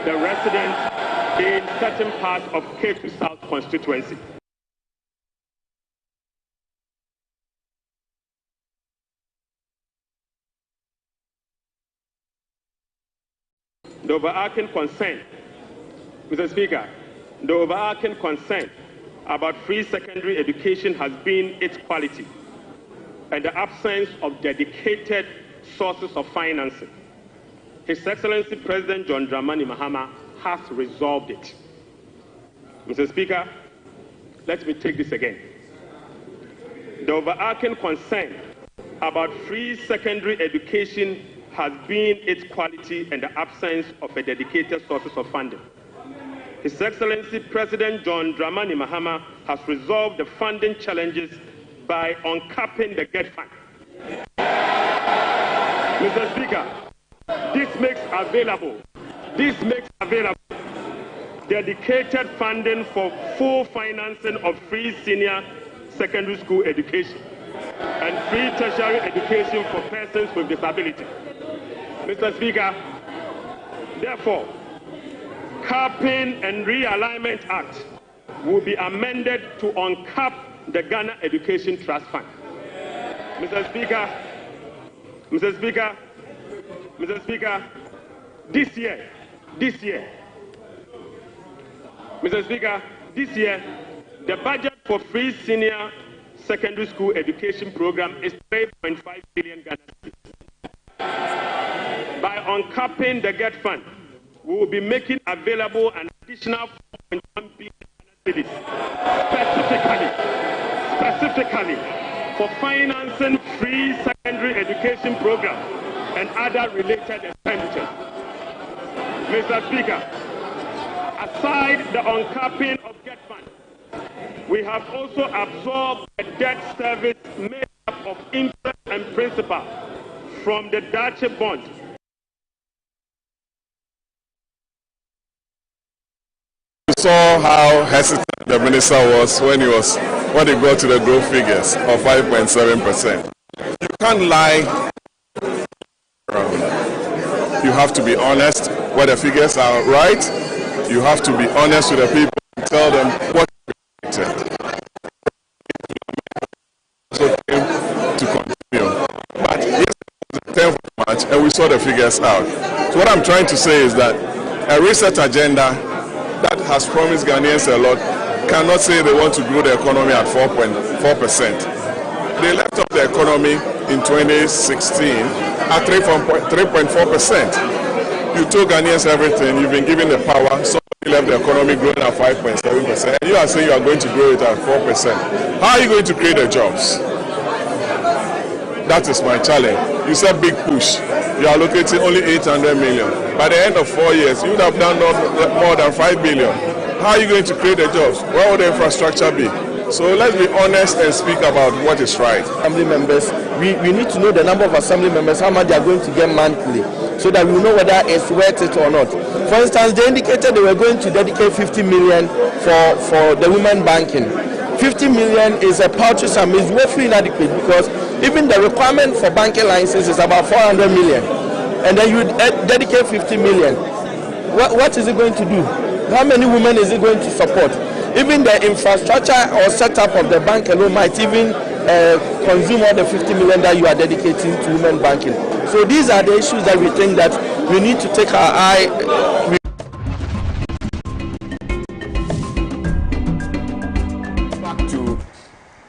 the residents in certain parts of Cape South constituency. The overarching concern, Mr. Speaker, the overarching concern about free secondary education has been its quality and the absence of dedicated sources of financing. His Excellency President John Dramani Mahama has resolved it. Mr. Speaker, let me take this again. The overarching concern about free secondary education has been its quality and the absence of a dedicated sources of funding. His Excellency President John Dramani Mahama has resolved the funding challenges by uncapping the GET fund. Mr. Speaker, this makes available dedicated funding for full financing of free senior secondary school education and free tertiary education for persons with disability. Mr. Speaker, therefore, Capping and Realignment Act will be amended to uncap the Ghana Education Trust Fund. Mr. Speaker, this year, the budget for free senior secondary school education program is 3.5 billion Ghana cedis. By uncapping the GET fund, we will be making available an additional 4.1 billion Ghana cedis, specifically for financing free secondary education program and other related expenditures. Mr. Speaker, aside the uncapping of GET fund, we have also absorbed a debt service made up of interest and principal from the Dache bond. You saw how hesitant the minister was when he got to the growth figures of 5.7%. You can't lie around. You have to be honest. Where the figures are right, you have to be honest with the people and tell them what you expected. So to continue. But yesterday was the 10th of March and we saw the figures out. So what I'm trying to say is that a research agenda that has promised Ghanaians a lot cannot say they want to grow the economy at 4.4%. They left off the economy in 2016 at 3.4%. You told Ghanaians everything, you've been given the power, somebody left the economy growing at 5.7%, and you are saying you are going to grow it at 4%. How are you going to create the jobs? That is my challenge. You said big push. You are allocating only 800 million. By the end of 4 years, you would have done more than 5 billion. How are you going to create the jobs? Where would the infrastructure be? So let's be honest and speak about what is right. Assembly members, we need to know the number of assembly members, how much they are going to get monthly, so that we know whether it's worth it or not. For instance, they indicated they were going to dedicate 50 million for the women banking. 50 million is a paltry sum, is woefully inadequate because even the requirement for banking license is about 400 million. And then you dedicate 50 million. What is it going to do? How many women is it going to support? Even the infrastructure or setup of the bank alone might even consume all the 50 million that you are dedicating to women banking. So these are the issues that we think that we need to take our eye. Back to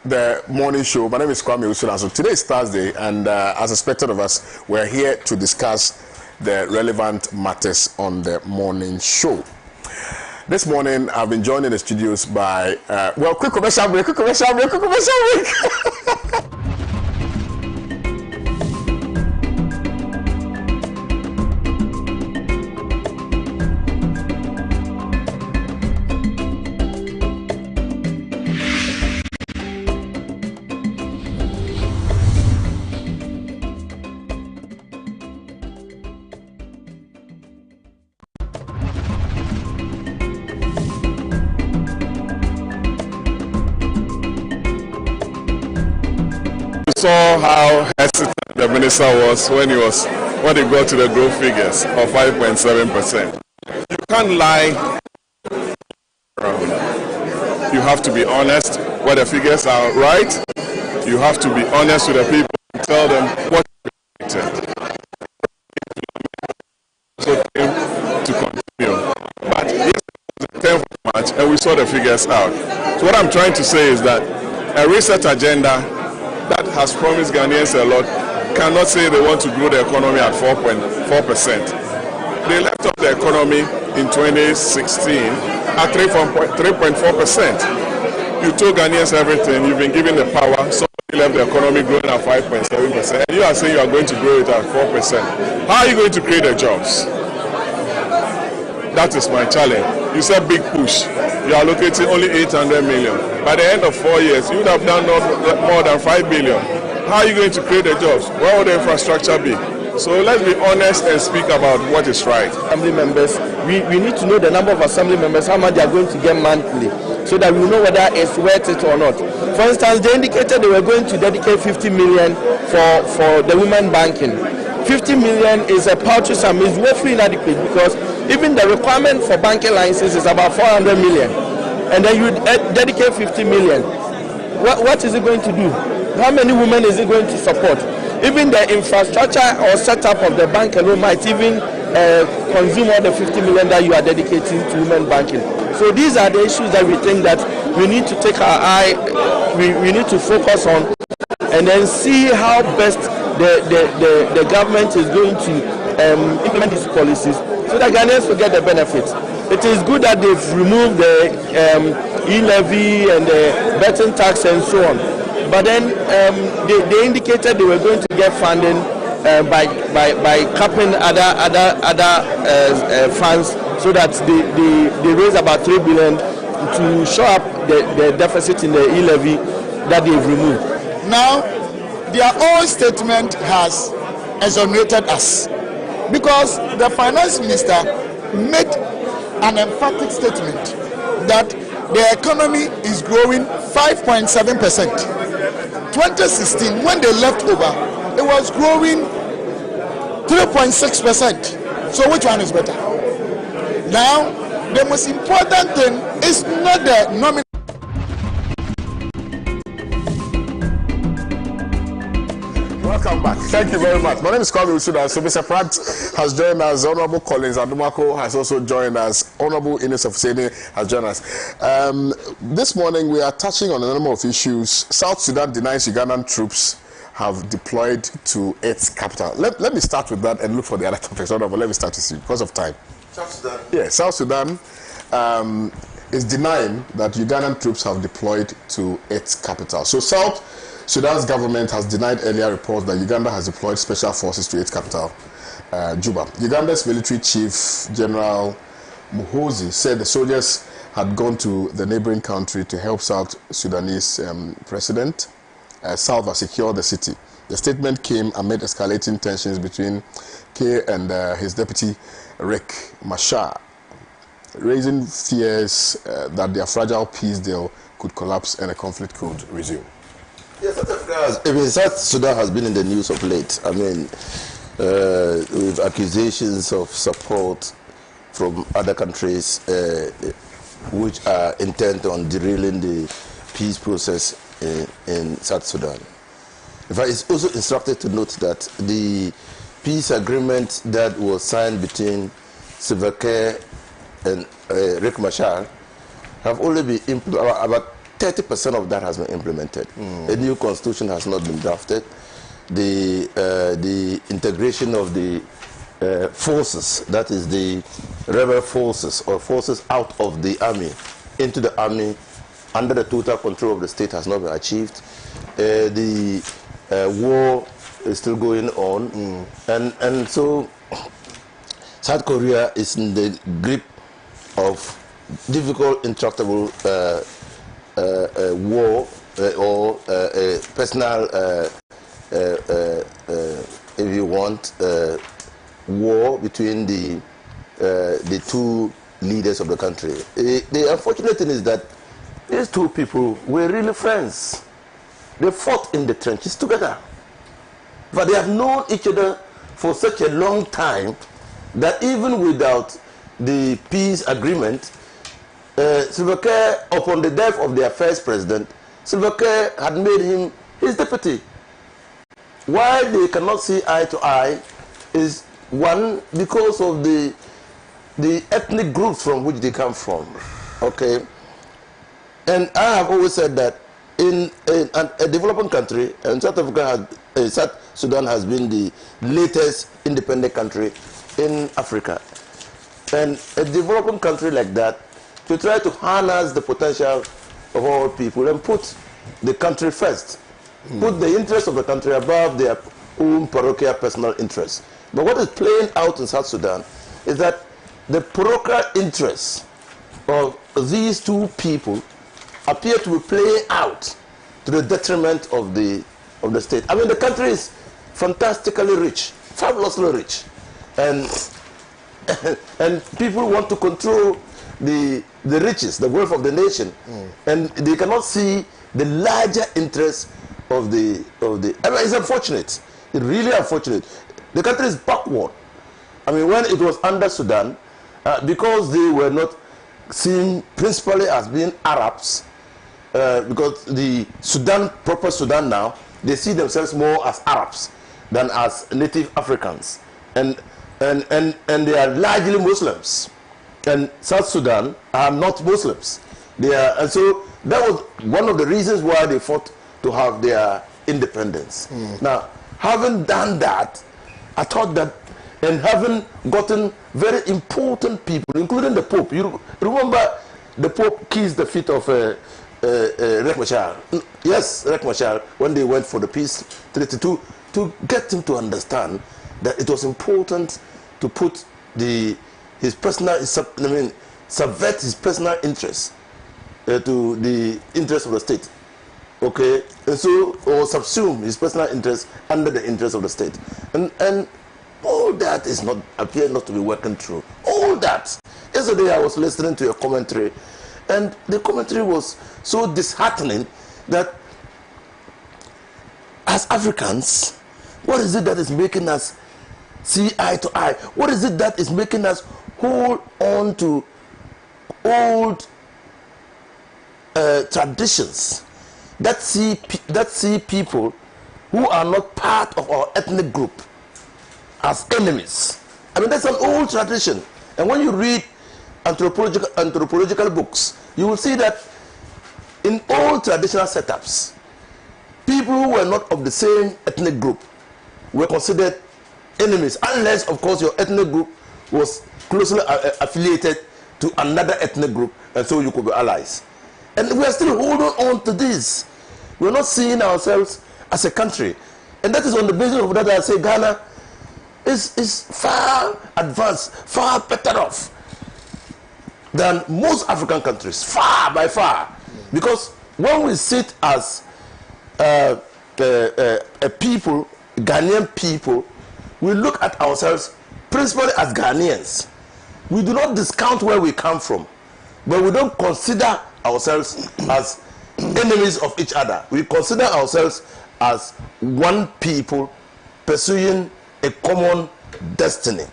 the morning show. My name is Kwame Usula. So today is Thursday, and as expected of us, we're here to discuss the relevant matters on the morning show. This morning, I've been joined in the studios by, quick commercial break. Saw how hesitant the minister was when he got to the growth figures of 5.7%. You can't lie. You have to be honest where the figures are right. You have to be honest with the people and tell them what you expected. So to continue. But yesterday was the 10th of March and we saw the figures out. So what I'm trying to say is that a reset agenda that has promised Ghanaians a lot cannot say they want to grow the economy at 4.4%. They left off the economy in 2016 at 3.4%. You told Ghanaians everything, you've been given the power, somebody left the economy growing at 5.7%, and you are saying you are going to grow it at 4%. How are you going to create the jobs? That is my challenge. You said big push. You are allocating only 800 million. By the end of 4 years, you would have done more than 5 billion. How are you going to create the jobs? Where will the infrastructure be? So let's be honest and speak about what is right. Assembly members, we need to know the number of assembly members, how much they are going to get monthly, so that we know whether it's worth it or not. For instance, they indicated they were going to dedicate 50 million for the women banking. 50 million is a paltry sum, is woefully inadequate, because even the requirement for banking license is about 400 million. And then you dedicate 50 million. What is it going to do? How many women is it going to support? Even the infrastructure or setup of the bank alone might even consume all the 50 million that you are dedicating to women banking. So these are the issues that we think that we need to take our eye, we need to focus on, and then see how best the government is going to implement these policies so that Ghanaians will get the benefits. It is good that they've removed the e-levy and the betting tax and so on. But then they indicated they were going to get funding by capping other funds, so that they raise about 3 billion to show up the deficit in the e-levy that they've removed. Now, their own statement has exonerated us, because the finance minister made an emphatic statement that the economy is growing 5.7%. 2016, when they left over, it was growing 3.6%. So which one is better? Now, the most important thing is not the nominal. Welcome back. Thank you very much. My name is Kwame Sudan. So Mr. Pratt has joined us. Honorable Collins Adumako has also joined us. Honorable Ines Ofuseni has joined us. This morning we are touching on a number of issues. South Sudan denies Ugandan troops have deployed to its capital. Let me start with that and look for the other topics. Honorable, let me start with you because of time. South Sudan? Yeah, South Sudan is denying that Ugandan troops have deployed to its capital. So Sudan's government has denied earlier reports that Uganda has deployed special forces to its capital, Juba. Uganda's military chief, General Muhoozi, said the soldiers had gone to the neighboring country to help South Sudanese President Salva secure the city. The statement came amid escalating tensions between Kiir and his deputy Riek Machar, raising fears that their fragile peace deal could collapse and a conflict could resume. Yes, South Sudan has been in the news of late. I mean, with accusations of support from other countries which are intent on derailing the peace process in South Sudan. In fact, it's also instructed to note that the peace agreement that was signed between Salva Kiir and Riek Machar have only been about 30% of that has been implemented. A new constitution has not been drafted. The integration of the forces, that is the rebel forces or forces out of the army into the army under the total control of the state, has not been achieved. The war is still going on, and so South Korea is in the grip of difficult, intractable war or personal, if you want, war between the two leaders of the country. The unfortunate thing is that these two people were really friends. They fought in the trenches together, but they have known each other for such a long time that even without the peace agreement, Salva Kiir, upon the death of their first president, Salva Kiir had made him his deputy. Why they cannot see eye to eye is, one, because of the ethnic groups from which they come from. Okay? And I have always said that in a developing country, and South Sudan has been the latest independent country in Africa. And a developing country like that, to try to harness the potential of all people and put the country first, put the interest of the country above their own parochial personal interests. But what is playing out in South Sudan is that the parochial interests of these two people appear to be playing out to the detriment of the state. I mean, the country is fantastically rich, fabulously rich, and people want to control the riches, the wealth of the nation, and they cannot see the larger interests of the. I mean, it's unfortunate. It's really unfortunate. The country is backward. I mean, when it was under Sudan, because they were not seen principally as being Arabs, because the Sudan, proper Sudan now, they see themselves more as Arabs than as native Africans, and they are largely Muslims, and South Sudan are not Muslims. They are, and so that was one of the reasons why they fought to have their independence. Now, having done that, I thought that, and having gotten very important people, including the Pope. You remember the Pope kissed the feet of Riek Machar. Yes, Riek Machar, when they went for the peace treaty, to get him to understand that it was important to put his personal, subvert his personal interests to the interests of the state. Okay, and so, or subsume his personal interests under the interests of the state. And all that is not, appear not to be working through. All that. Yesterday I was listening to a commentary, and the commentary was so disheartening that as Africans, what is it that is making us see eye to eye? What is it that is making us hold on to old traditions that see people who are not part of our ethnic group as enemies? I mean, that's an old tradition. And when you read anthropological books, you will see that in all traditional setups, people who were not of the same ethnic group were considered enemies, unless, of course, your ethnic group was closely affiliated to another ethnic group, and so you could be allies. And we are still holding on to this. We're not seeing ourselves as a country. And that is on the basis of that I say Ghana is far advanced, far better off than most African countries, far by far. Because when we sit as a people, Ghanaian people, we look at ourselves principally as Ghanaians. We do not discount where we come from, but we don't consider ourselves as enemies of each other. We consider ourselves as one people pursuing a common destiny.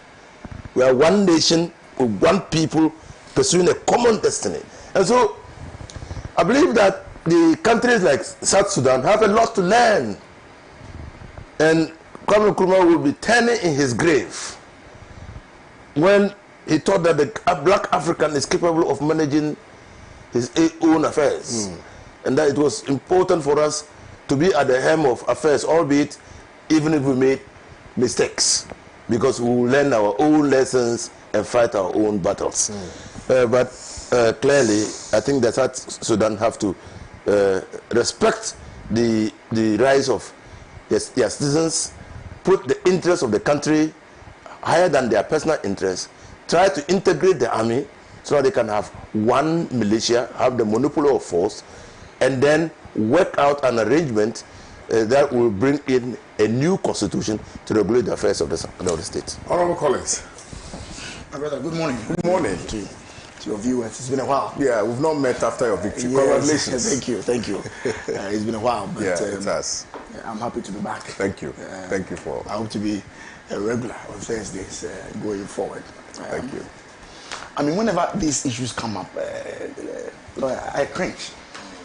We are one nation with one people pursuing a common destiny. And so I believe that the countries like South Sudan have a lot to learn. And Kwame Nkrumah will be turning in his grave when he thought that the black African is capable of managing his own affairs. And that it was important for us to be at the helm of affairs, albeit even if we made mistakes, because we will learn our own lessons and fight our own battles. But clearly, I think that South Sudan have to respect the rise of their citizens, put the interests of the country higher than their personal interests, try to integrate the army so that they can have one militia, have the monopoly of force, and then work out an arrangement that will bring in a new constitution to regulate the affairs of the state. Honorable Collins. My brother, good morning. Good morning. To your viewers. It's been a while. Yeah, we've not met after your victory. Yes, Congratulations. thank you. It's been a while, but yeah, it has. I'm happy to be back. Thank you. Thank you for. I hope to be a regular on Thursdays going forward. Thank you. I mean, whenever these issues come up, I cringe.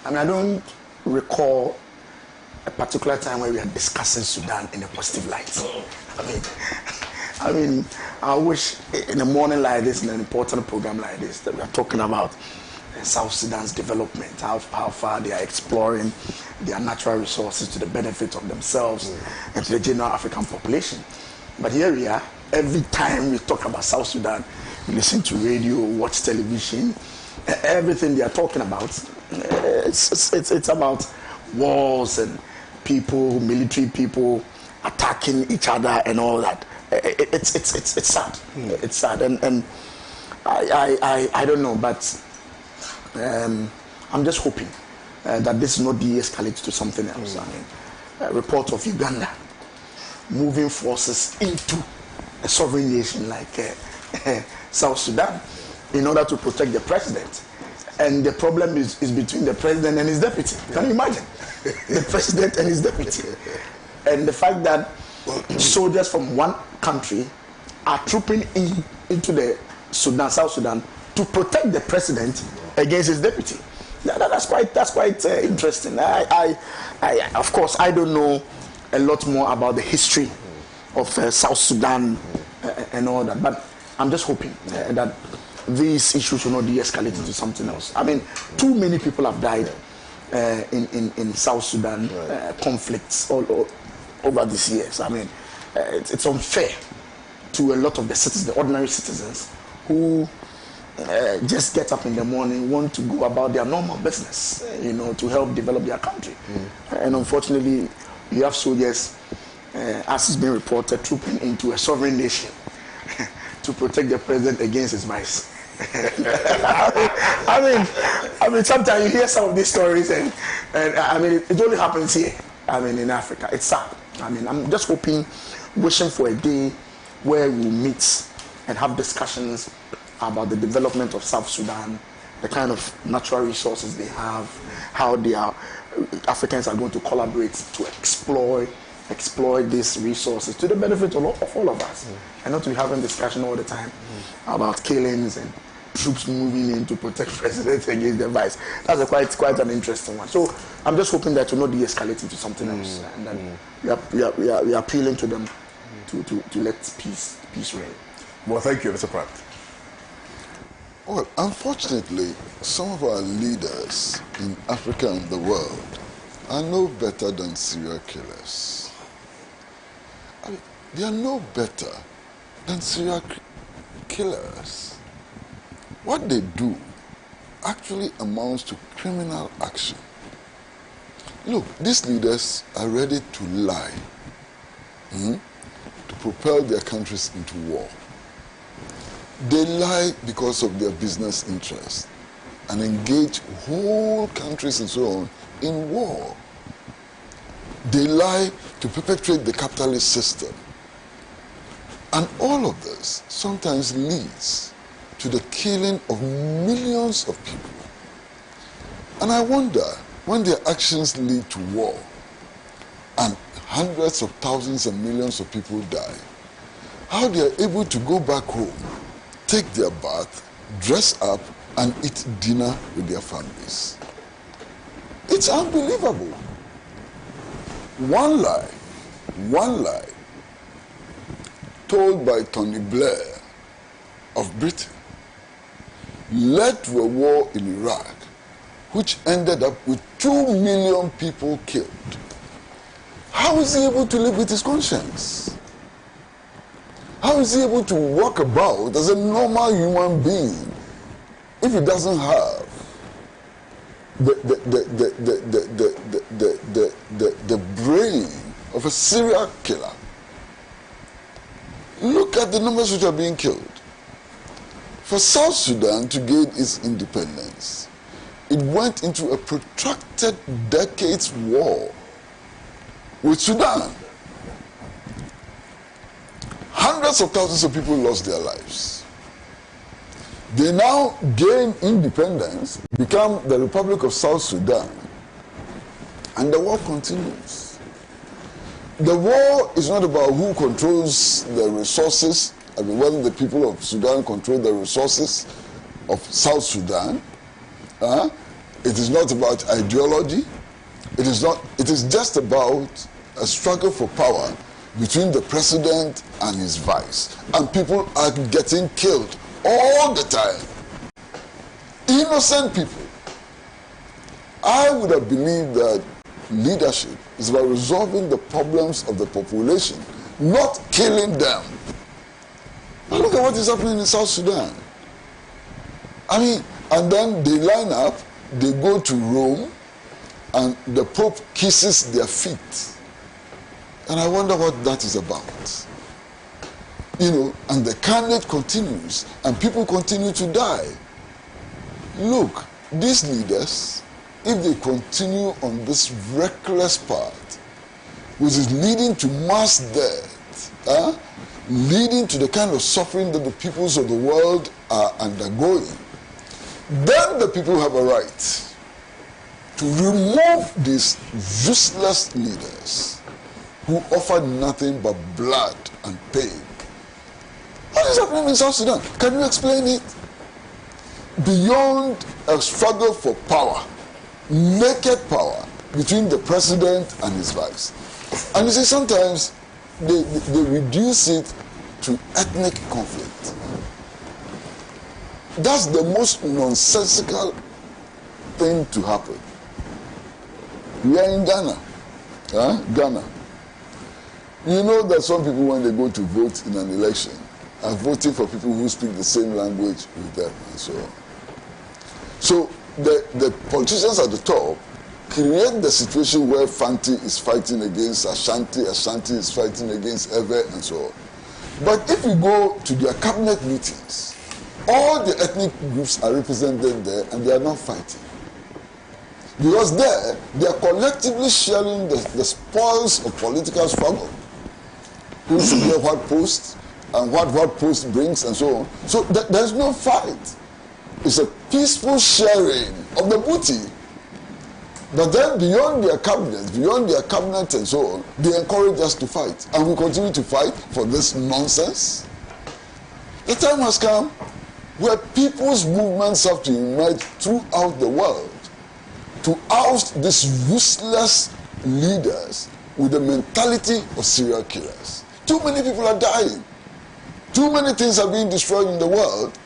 I mean, I don't recall a particular time where we are discussing Sudan in a positive light. I mean, I wish in a morning like this, in an important program like this, that we are talking about South Sudan's development, how far they are exploring their natural resources to the benefit of themselves and to the general African population. But here we are, every time we talk about South Sudan, we listen to radio, watch television, everything they are talking about, it's about wars and people, military people attacking each other and all that. It's sad. It's sad, and I don't know, but I'm just hoping that this not de-escalates to something else. I mean, a report of Uganda moving forces into a sovereign nation like South Sudan in order to protect the president. And the problem is between the president and his deputy. Can you imagine? The president and his deputy. And the fact that soldiers from one country are trooping into the Sudan, South Sudan, to protect the president against his deputy. That's quite interesting. Of course, I don't know a lot more about the history of South Sudan and all that, but I'm just hoping that these issues will not de-escalate into something else. I mean, too many people have died in South Sudan conflicts all over these years. I mean, it's unfair to a lot of the citizens, the ordinary citizens, who just get up in the morning, want to go about their normal business, to help develop their country. And unfortunately, you have soldiers, as has been reported, trooping into a sovereign nation to protect the president against his vice. I mean, sometimes you hear some of these stories, and I mean, it only happens here. I mean, in Africa, it's sad. I mean, I'm just hoping, wishing for a day where we meet and have discussions about the development of South Sudan, the kind of natural resources they have, how Africans are going to collaborate to exploit these resources to the benefit of all of us, and not to be having discussion all the time about killings and troops moving in to protect presidents against the vice. That's quite an interesting one. So I'm just hoping that it will not de-escalate into something else, and that we are appealing to them to let peace reign. Well, thank you, Mr. Pratt. Well, unfortunately, some of our leaders in Africa and the world are no better than serial killers. I mean, they are no better than serial killers. What they do actually amounts to criminal action. Look, these leaders are ready to lie to propel their countries into war. They lie because of their business interests and engage whole countries and so on in war. They lie to perpetuate the capitalist system. And all of this sometimes leads to the killing of millions of people. And I wonder, when their actions lead to war and hundreds of thousands and millions of people die, how they are able to go back home, take their bath, dress up, and eat dinner with their families. It's unbelievable. One lie, told by Tony Blair of Britain, led to a war in Iraq, which ended up with 2 million people killed. How is he able to live with his conscience? How is he able to walk about as a normal human being if he doesn't have the brain of a serial killer? Look at the numbers which are being killed. For South Sudan to gain its independence, it went into a protracted decades war with Sudan. Hundreds of thousands of people lost their lives. They now gain independence, become the Republic of South Sudan, and the war continues. The war is not about who controls the resources, I mean, whether the people of Sudan control the resources of South Sudan. It is not about ideology. It is just about a struggle for power between the president and his vice. And people are getting killed all the time. Innocent people. I would have believed that leadership is about resolving the problems of the population, not killing them. Now look at what is happening in South Sudan. I mean, and then they line up, they go to Rome, and the Pope kisses their feet. And I wonder what that is about. You know, and the carnage continues, and people continue to die. Look, these leaders, if they continue on this reckless path, which is leading to mass death, leading to the kind of suffering that the peoples of the world are undergoing, then the people have a right to remove these useless leaders who offer nothing but blood and pain. What is happening in South Sudan? Can you explain it? Beyond a struggle for power, naked power between the president and his vice. And you see, sometimes they reduce it to ethnic conflict. That's the most nonsensical thing to happen. We are in Ghana. Ghana. You know that some people, when they go to vote in an election, are voting for people who speak the same language with them and so on. So the politicians at the top create the situation where Fanti is fighting against Ashanti, Ashanti is fighting against Ewe, and so on. But if you go to their cabinet meetings, all the ethnic groups are represented there and they are not fighting. Because there, they are collectively sharing the spoils of political struggle. Who should get what post, and what post brings, and so on. So there's no fight. It's a peaceful sharing of the booty. But then beyond their cabinet and so on, they encourage us to fight. And we continue to fight for this nonsense. The time has come where people's movements have to emerge throughout the world to oust these useless leaders with the mentality of serial killers. Too many people are dying. Too many things are being destroyed in the world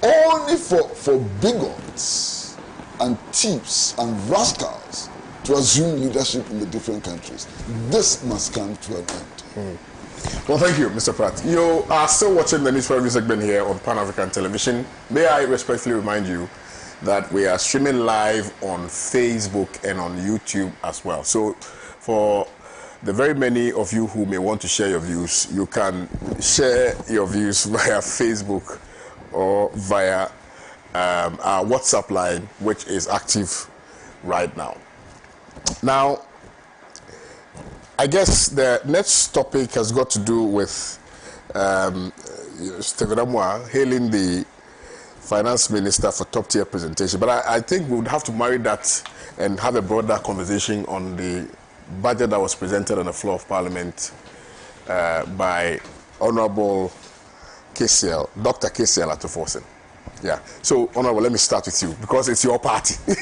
only for bigots and thieves and rascals to assume leadership in the different countries. This must come to an end. Well, thank you, Mr. Pratt. You are still watching the News for Review segment here on Pan-African Television. May I respectfully remind you that we are streaming live on Facebook and on YouTube as well. So for the very many of you who may want to share your views, you can share your views via Facebook or via our WhatsApp line, which is active right now. Now, I guess the next topic has got to do with Stephen Amwa hailing the finance minister for top-tier presentation. But I think we would have to marry that and have a broader conversation on the budget that was presented on the floor of Parliament by Honorable KCL, Dr. KCL Atuforsen. Yeah. So, Honorable, let me start with you because it's your party. Well,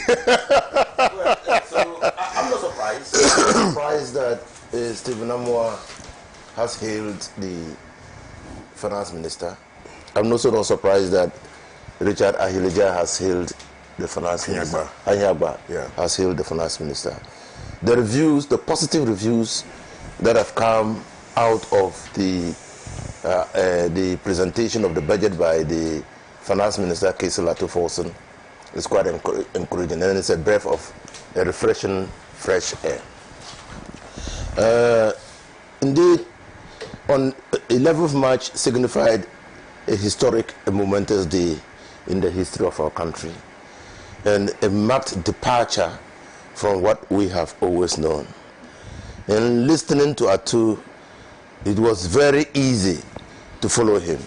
so I'm not surprised. I'm surprised that Stephen Amwa has hailed the finance minister. I'm also not surprised that Richard Ahilija has hailed the finance minister. Anyagba has hailed the finance minister. The reviews, the positive reviews that have come out of the presentation of the budget by the finance minister, KCL Atuforsen, is quite encouraging, and it's a breath of a refreshing, fresh air. Indeed, on 11th March signified a historic, a momentous day in the history of our country, and a marked departure from what we have always known. And listening to Atu, it was very easy to follow him.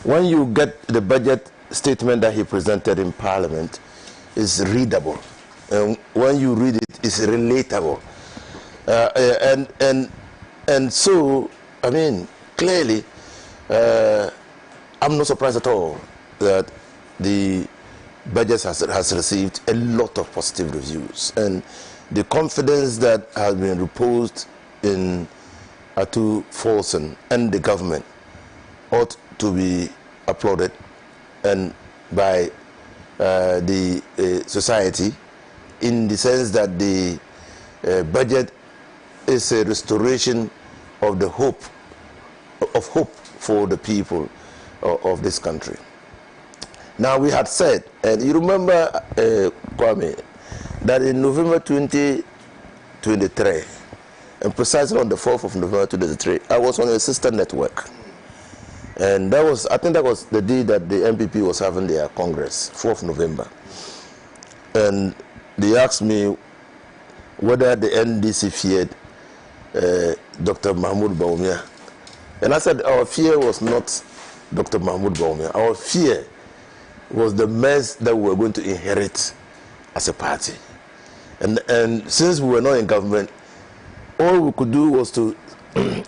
When you get the budget statement that he presented in Parliament, it's readable. And when you read it, it's relatable. And so, I mean, clearly, I'm not surprised at all that the budget has received a lot of positive reviews, and the confidence that has been reposed in Atu Folsom and the government ought to be applauded, and by the society, in the sense that the budget is a restoration of the hope for the people of this country. Now, we had said, and you remember, Kwame, that in November 2023, and precisely on the 4th of November 2023, I was on a sister network. And that was, I think that was the day that the MPP was having their Congress, 4th November. And they asked me whether the NDC feared Dr. Mahmoud Bawumia. And I said our fear was not Dr. Mahmoud Bawumia. Our fear was the mess that we were going to inherit as a party. And since we were not in government, all we could do was to, to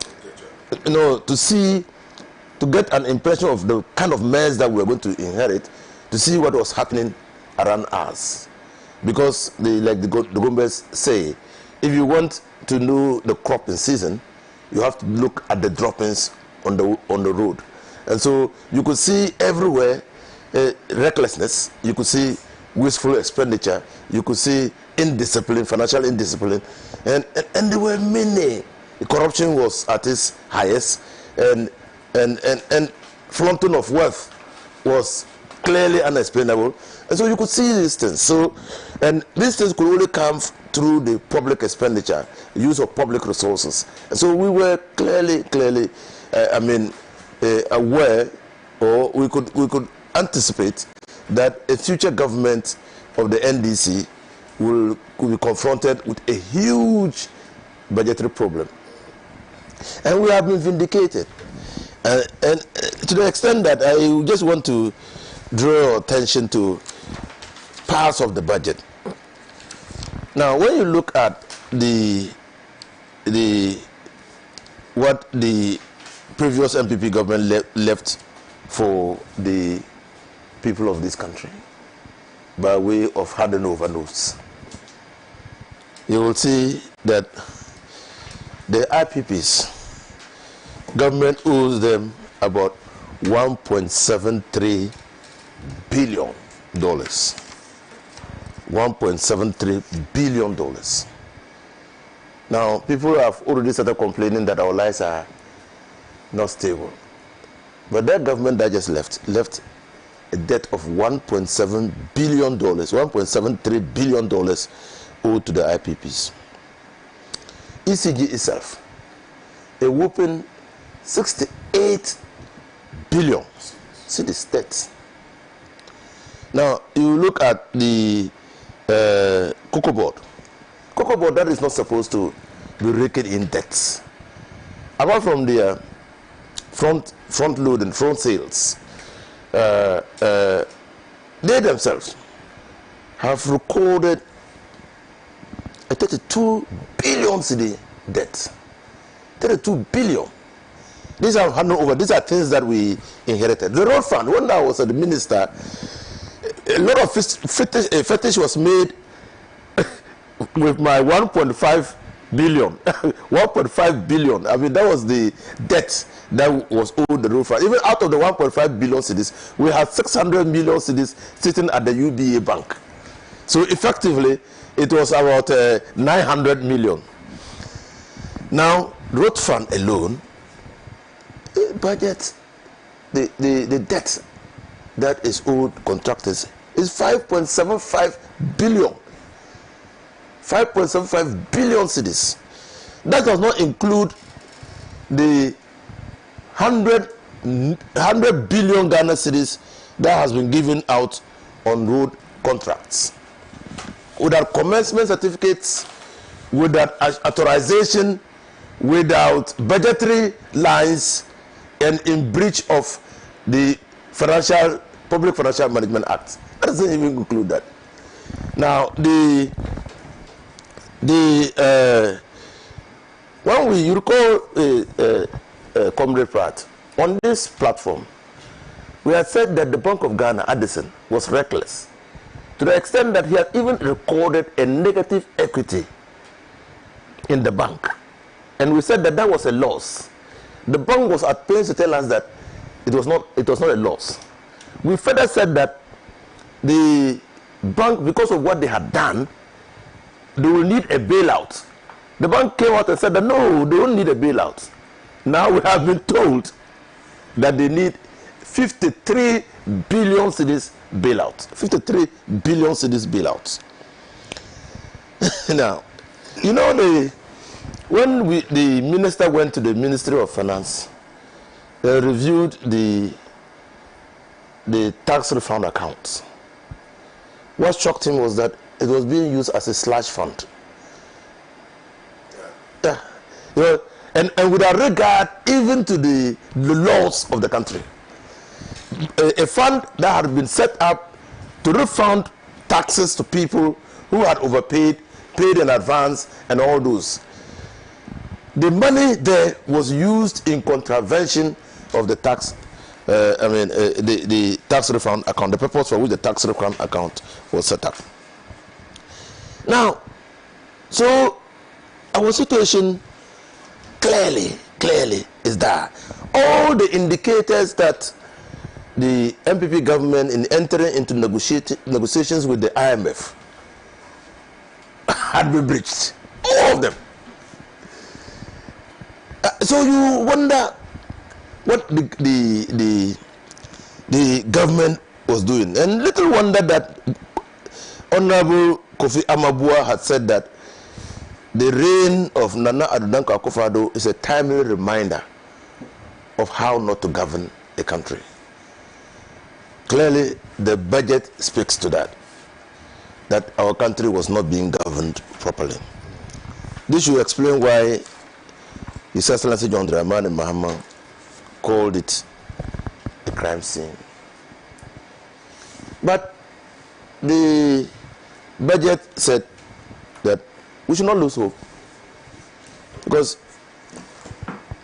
get an impression of the kind of mess that we were going to inherit, to see what was happening around us. Because, like the Gombes say, if you want to know the crop in season, you have to look at the droppings on the road. And so you could see everywhere recklessness, you could see wasteful expenditure, you could see indiscipline, financial indiscipline, and there were many. Corruption was at its highest, and flaunting of wealth was clearly unexplainable. And so you could see these things. So, and these things could only come through the public expenditure, use of public resources. And so we were clearly, aware, or we could anticipate that a future government of the NDC could be confronted with a huge budgetary problem. And we have been vindicated. And to the extent that I just want to draw your attention to parts of the budget. Now, when you look at what the previous MPP government left for the people of this country by way of handing over notes, you will see that the IPPs, government owes them about $1.73 billion. $1.73 billion. Now, people have already started complaining that our lives are not stable. But that government that just left a debt of $1.7 billion, $1.73 billion owed to the IPPs. ECG itself, a whopping 68 billion. See the stats. Now, you look at the cocoa board. Cocoa board that is not supposed to be raking in debts. Apart from their front loading, front sales, they themselves have recorded a 32 billion cedi debt. 32 billion. These are handed over. These are things that we inherited. The road fund, when I was the minister, a lot of fetish was made with my 1.5 billion. 1.5 billion. I mean, that was the debt that was owed the road fund. Even out of the 1.5 billion cedis, we had 600 million cedis sitting at the UBA bank. So effectively, it was about 900 million. Now, road fund alone, budget, the debt that is owed contractors is 5.75 billion. 5.75 billion cedis. That does not include the 100 billion Ghana cedis that has been given out on road contracts. Without commencement certificates, without authorization, without budgetary lines, and in breach of the Public Financial Management Act. That doesn't even include that. Now, when you recall Comrade Pratt, on this platform, we had said that the Bank of Ghana, Addison, was reckless to the extent that he had even recorded a negative equity in the bank. And we said that that was a loss. The bank was at pains to tell us that it was not a loss. We further said that the bank, because of what they had done, they will need a bailout. The bank came out and said that no, they don't need a bailout. Now we have been told that they need 53 billion cedis bailout. 53 billion cedis bailout. Now, you know, when the minister went to the Ministry of Finance, they reviewed the tax refund accounts. What shocked him was that it was being used as a slush fund. Yeah. You know, and without regard even to the laws of the country. A fund that had been set up to refund taxes to people who had overpaid, paid in advance, and all those. The money there was used in contravention of the tax, the tax refund account, the purpose for which the tax refund account was set up. Now, so our situation clearly is there. All the indicators that the MPP government in entering into negotiations with the IMF had been breached. All of them. So you wonder what the government was doing. And little wonder that Honorable Kofi Amabua had said that the reign of Nana Addo Dankwa Akufo-Addo is a timely reminder of how not to govern a country. Clearly, the budget speaks to that our country was not being governed properly. This should explain why His Excellency John Dramani Mahama called it a crime scene. But the budget said that we should not lose hope, because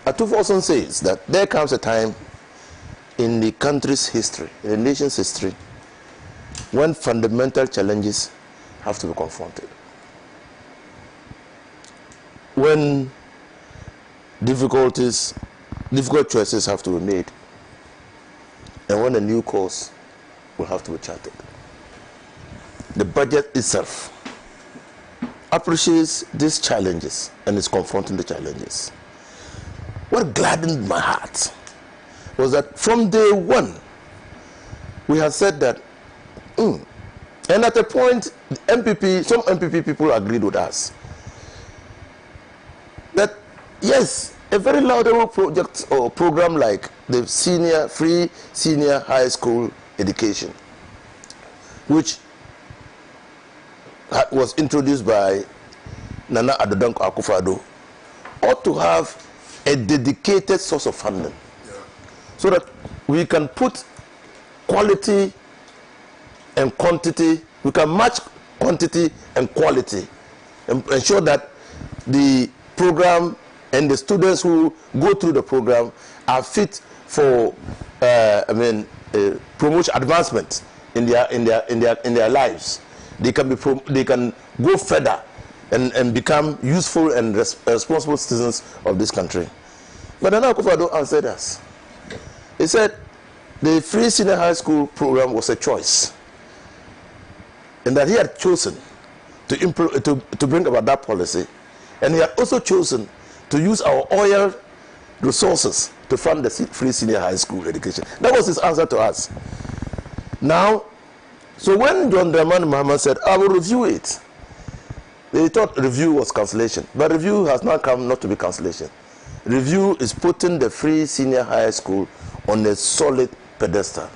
Atufoson says that there comes a time in the country's history, in the nation's history, when fundamental challenges have to be confronted. When difficult choices have to be made, and when a new course will have to be charted. The budget itself appreciates these challenges and is confronting the challenges. What gladdened my heart was that from day one, we had said that, and at a point, some MPP people agreed with us, that yes, a very laudable project or program like the free senior high school education, which was introduced by Nana Addo Dankwa Akufo-Addo, ought to have a dedicated source of funding, so that we can put quality and quantity, we can match quantity and quality, and ensure that the program and the students who go through the program are fit for promotion advancement in their lives. They can go further and become useful and responsible citizens of this country. But Nana Akufo-Addo answered us. He said the free senior high school program was a choice, and that he had chosen to bring about that policy, and he had also chosen to use our oil resources to fund the free senior high school education. That was his answer to us. Now, so when John Dramani Mahama said, I will review it, they thought review was cancellation. But review has now come not to be cancellation. Review is putting the free senior high school on a solid pedestal.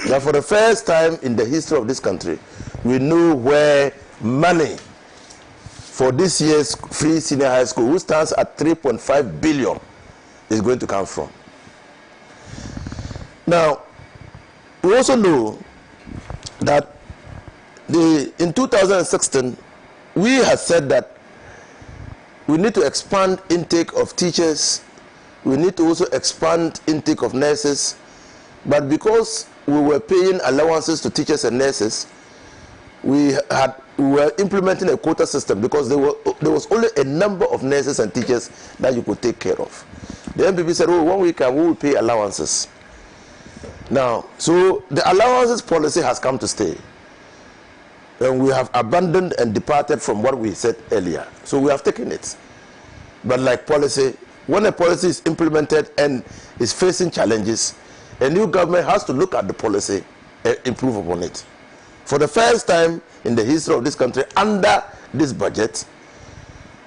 Now, for the first time in the history of this country, we know where money for this year's free senior high school, which stands at 3.5 billion, is going to come from. Now, we also know that in 2016, we had said that we need to expand intake of teachers, we need to also expand intake of nurses, But because we were paying allowances to teachers and nurses, we were implementing a quota system because there was only a number of nurses and teachers that you could take care of. The MPP said, oh, 1 week we will pay allowances. Now, so the allowances policy has come to stay. And we have abandoned and departed from what we said earlier. So we have taken it. But like policy, when a policy is implemented and is facing challenges, a new government has to look at the policy and improve upon it. For the first time in the history of this country, under this budget,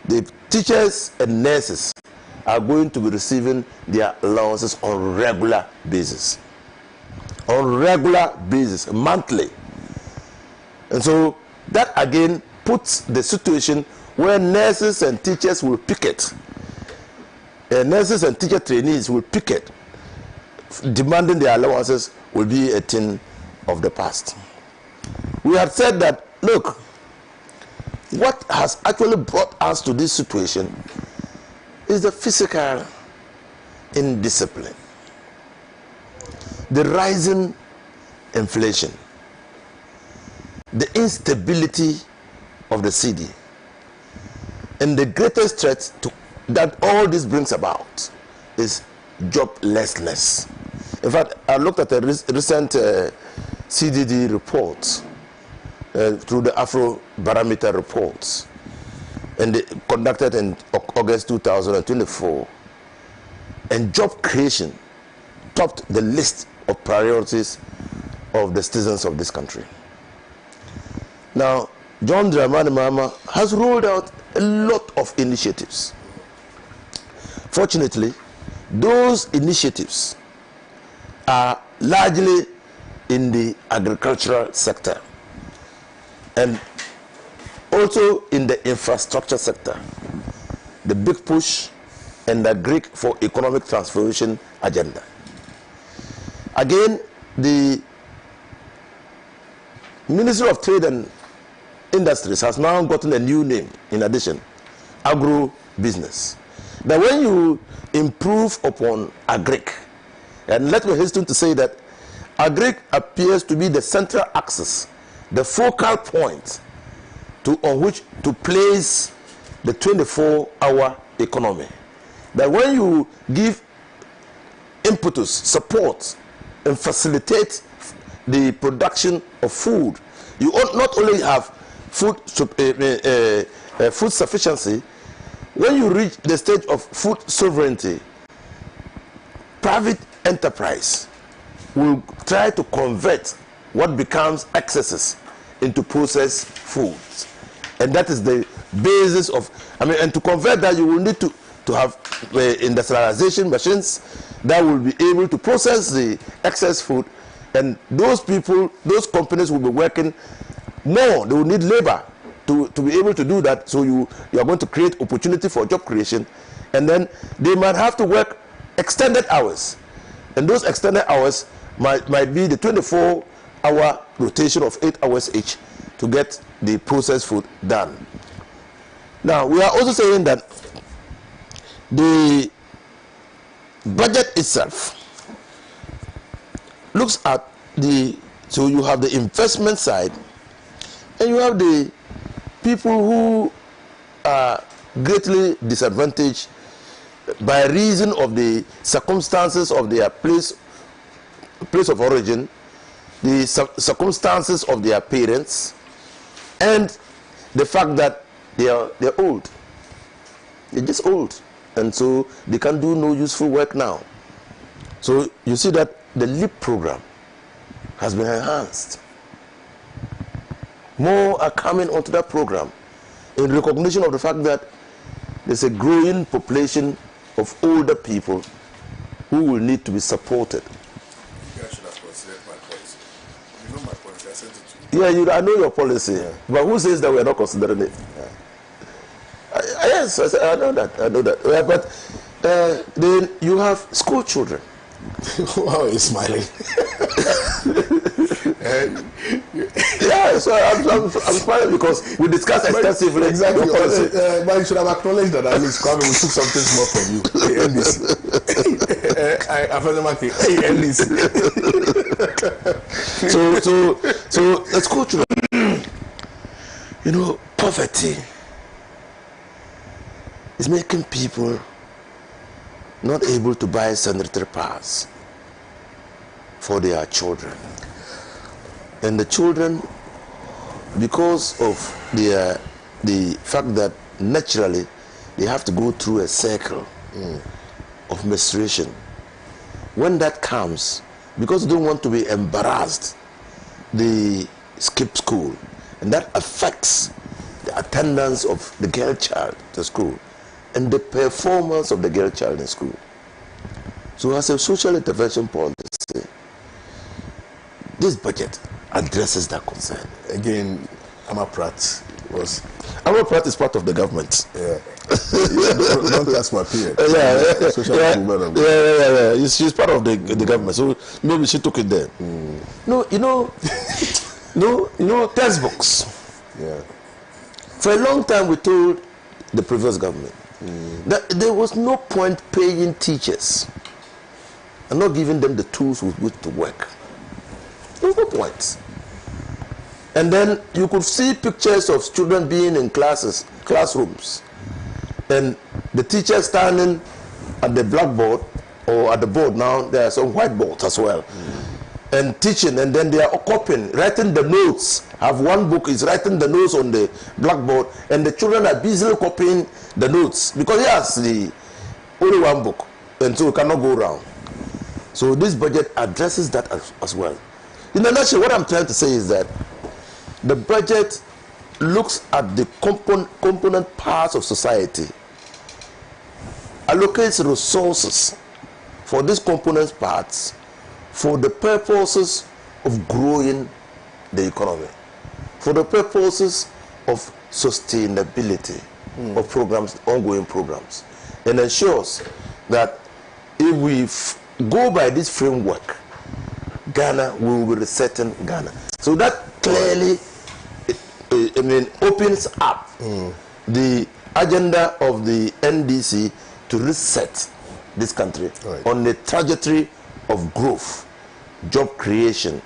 the teachers and nurses are going to be receiving their allowances on regular basis. On regular basis, monthly. And so that again puts the situation where nurses and teachers will picket. Nurses and teacher trainees will picket. Demanding their allowances will be a thing of the past. We have said that, look, what has actually brought us to this situation is the physical indiscipline, the rising inflation, the instability of the cedi, and the greatest threat that all this brings about is joblessness. In fact, I looked at a recent CDD report through the Afro Barometer reports, and they conducted in August 2024, and job creation topped the list of priorities of the citizens of this country. Now, John Dramani Mahama has rolled out a lot of initiatives. Fortunately, those initiatives are largely in the agricultural sector and also in the infrastructure sector, the big push and the Greek for economic transformation agenda. Again, the Ministry of Trade and Industries has now gotten a new name in addition, agro-business. That when you improve upon agric, and let me hasten to say that agric appears to be the central axis, the focal point on which to place the 24-hour economy. That when you give impetus, support, and facilitate the production of food, you not only have food sufficiency. When you reach the stage of food sovereignty, private enterprise will try to convert what becomes excesses into processed foods. And that is the basis of, and to convert that, you will need to have industrialization machines that will be able to process the excess food. And those people, those companies will be working more. They will need labor to be able to do that. So you are going to create opportunity for job creation. And then they might have to work extended hours. And those extended hours might be the 24-hour rotation of 8 hours each to get the processed food done. Now, we are also saying that the budget itself looks at so you have the investment side and you have the people who are greatly disadvantaged by reason of the circumstances of their place of origin, the circumstances of their parents, and the fact that they're old. They're just old, and so they can do no useful work now. So you see that the LEAP program has been enhanced. More are coming onto that program in recognition of the fact that there's a growing population of older people who will need to be supported. You guys should have considered my policy. You know my policy, I sent it to you. Yeah, I know your policy, but who says that we are not considering it? Yes, I know that. Yeah, but then you have school children. Wow, he's smiling. Yeah, so I'm smiling because we discussed extensively. Exactly. But you should have acknowledged that at least Kwame, we took something small from you. The NBC. So let's go to poverty is making people not able to buy sanitary pads for their children. And the children, because of the fact that naturally they have to go through a cycle of menstruation, when that comes, because they don't want to be embarrassed, they skip school, and that affects the attendance of the girl child to school and the performance of the girl child in school. So as a social intervention policy, this budget addresses that concern. Again, Amaprat is part of the government. Yeah. Don't ask my peer. Yeah. She's part of the government, so maybe she took it there. No, textbooks. Yeah. For a long time, we told the previous government that there was no point paying teachers and not giving them the tools with which to work. There was no point. And then you could see pictures of children being in classrooms, and the teacher standing at the blackboard or at the board. Now there are some whiteboards as well, and teaching, and then they are copying, writing the notes. Have one book is writing the notes on the blackboard, and the children are busily copying the notes because he has the only one book, and so it cannot go around. So this budget addresses that as well. In a nutshell, what I'm trying to say is that the budget looks at the component parts of society, allocates resources for these component parts for the purposes of growing the economy, for the purposes of sustainability of programs, ongoing programs, and ensures that if we go by this framework, Ghana will be resetting Ghana. So that clearly opens up the agenda of the NDC to reset this country on the trajectory of growth, job creation,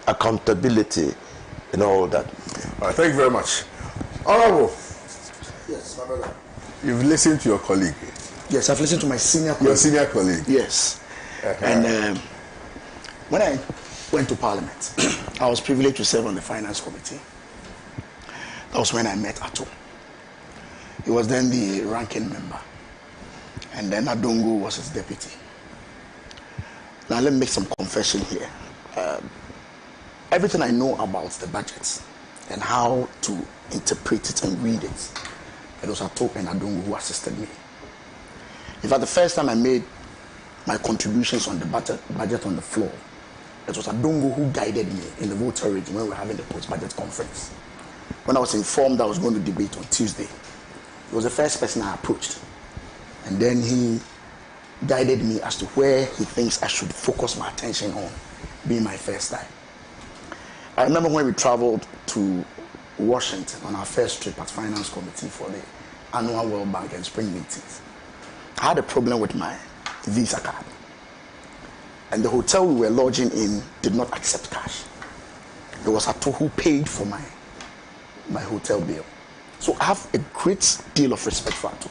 accountability, and all that. All right, thank you very much. Honorable. Yes, my brother. You've listened to your colleague. Yes, I've listened to my senior colleague. Your senior colleague. Yes. And when I went to Parliament, I was privileged to serve on the Finance Committee. That was when I met Ato. He was then the ranking member. And then Adongo was his deputy. Now let me make some confession here. Everything I know about the budget and how to interpret it and read it, it was Ato and Adongo who assisted me. In fact, the first time I made my contributions on the budget on the floor, it was Adongo who guided me in the voter region when we were having the post-budget conference. When I was informed I was going to debate on Tuesday, he was the first person I approached. And then he guided me as to where he thinks I should focus my attention on, being my first time. I remember when we traveled to Washington on our first trip at Finance Committee for the annual World Bank and Spring meetings. I had a problem with my Visa card. And the hotel we were lodging in did not accept cash. It was Ato who paid for my hotel bill. So I have a great deal of respect for Ato.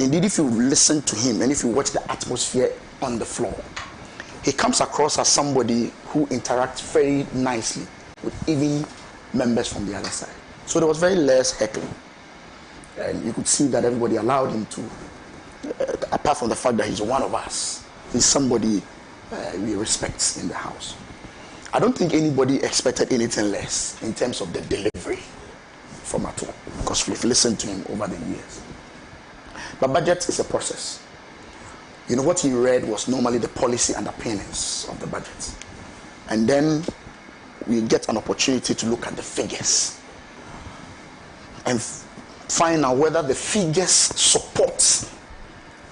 Indeed, if you listen to him and if you watch the atmosphere on the floor, he comes across as somebody who interacts very nicely with even members from the other side. So there was very less heckling. And you could see that everybody allowed him to, apart from the fact that he's one of us, he's somebody we respect in the house. I don't think anybody expected anything less in terms of the delivery from Ato, because we've listened to him over the years. But budget is a process. You know, what he read was normally the policy underpinnings of the budget. And then we get an opportunity to look at the figures and find out whether the figures support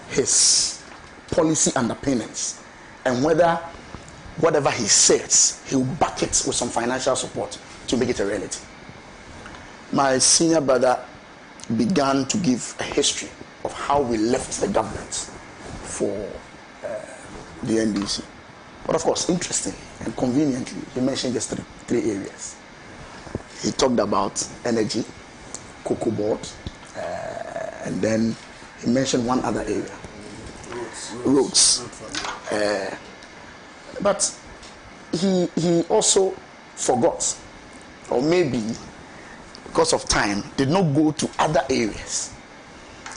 his policy underpinnings and whether whatever he says, he'll back it with some financial support to make it a reality. My senior brother began to give a history of how we left the government for the NDC. But of course, interestingly and conveniently, he mentioned just three areas. He talked about energy, cocoa board, and then he mentioned one other area, roads. But he also forgot, or maybe because of time, did not go to other areas.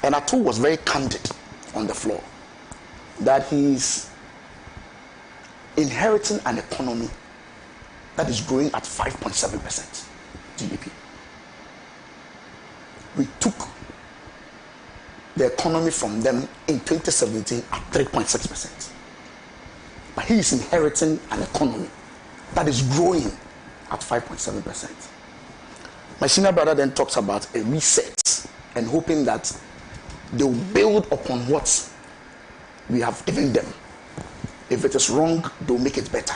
And Ato was very candid on the floor that he's inheriting an economy that is growing at 5.7% GDP. We took the economy from them in 2017 at 3.6%. But he is inheriting an economy that is growing at 5.7%. My senior brother then talks about a reset and hoping that they will build upon what we have given them. If it is wrong, they'll make it better.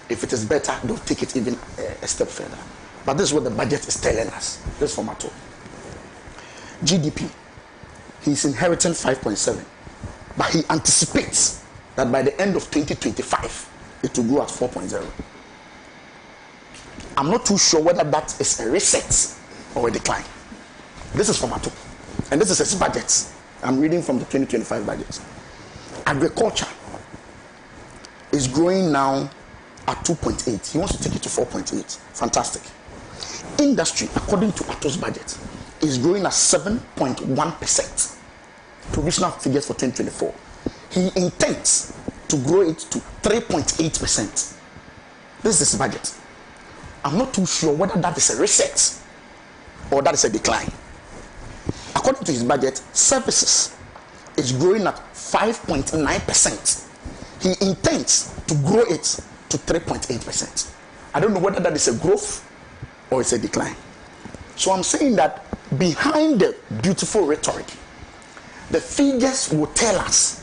If it is better, they'll take it even a step further. But this is what the budget is telling us. This is from Ato. GDP, he's inheriting 5.7, but he anticipates that by the end of 2025, it will grow at 4.0. I'm not too sure whether that is a reset or a decline. This is from Ato, and this is his budget. I'm reading from the 2025 budget. Agriculture is growing now at 2.8. He wants to take it to 4.8. Fantastic. Industry, according to Ato's budget, is growing at 7.1%. Provisional figures for 2024. He intends to grow it to 3.8%. This is his budget. I'm not too sure whether that is a reset or that is a decline. According to his budget, services is growing at 5.9%. He intends to grow it to 3.8%. I don't know whether that is a growth or it's a decline. So I'm saying that behind the beautiful rhetoric, the figures will tell us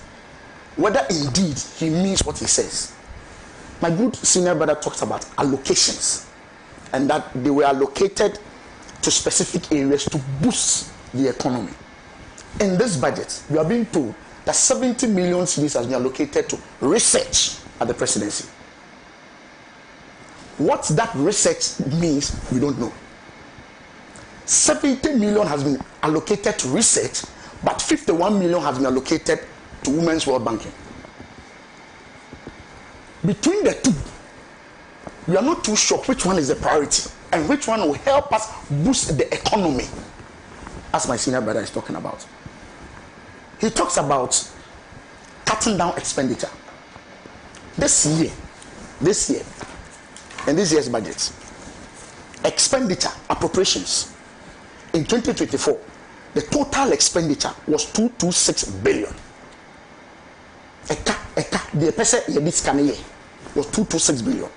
whether indeed he means what he says. My good senior brother talks about allocations, and that they were allocated to specific areas to boost the economy. In this budget, we are being told that 70 million cedis has been allocated to research at the presidency. What that research means, we don't know. 70 million has been allocated to research, but 51 million has been allocated to women's world banking. Between the two, we are not too sure which one is the priority and which one will help us boost the economy, as my senior brother is talking about. He talks about cutting down expenditure. This year, in this year's budget, expenditure, appropriations, in 2024, the total expenditure was 226 billion. The person was 226 billion.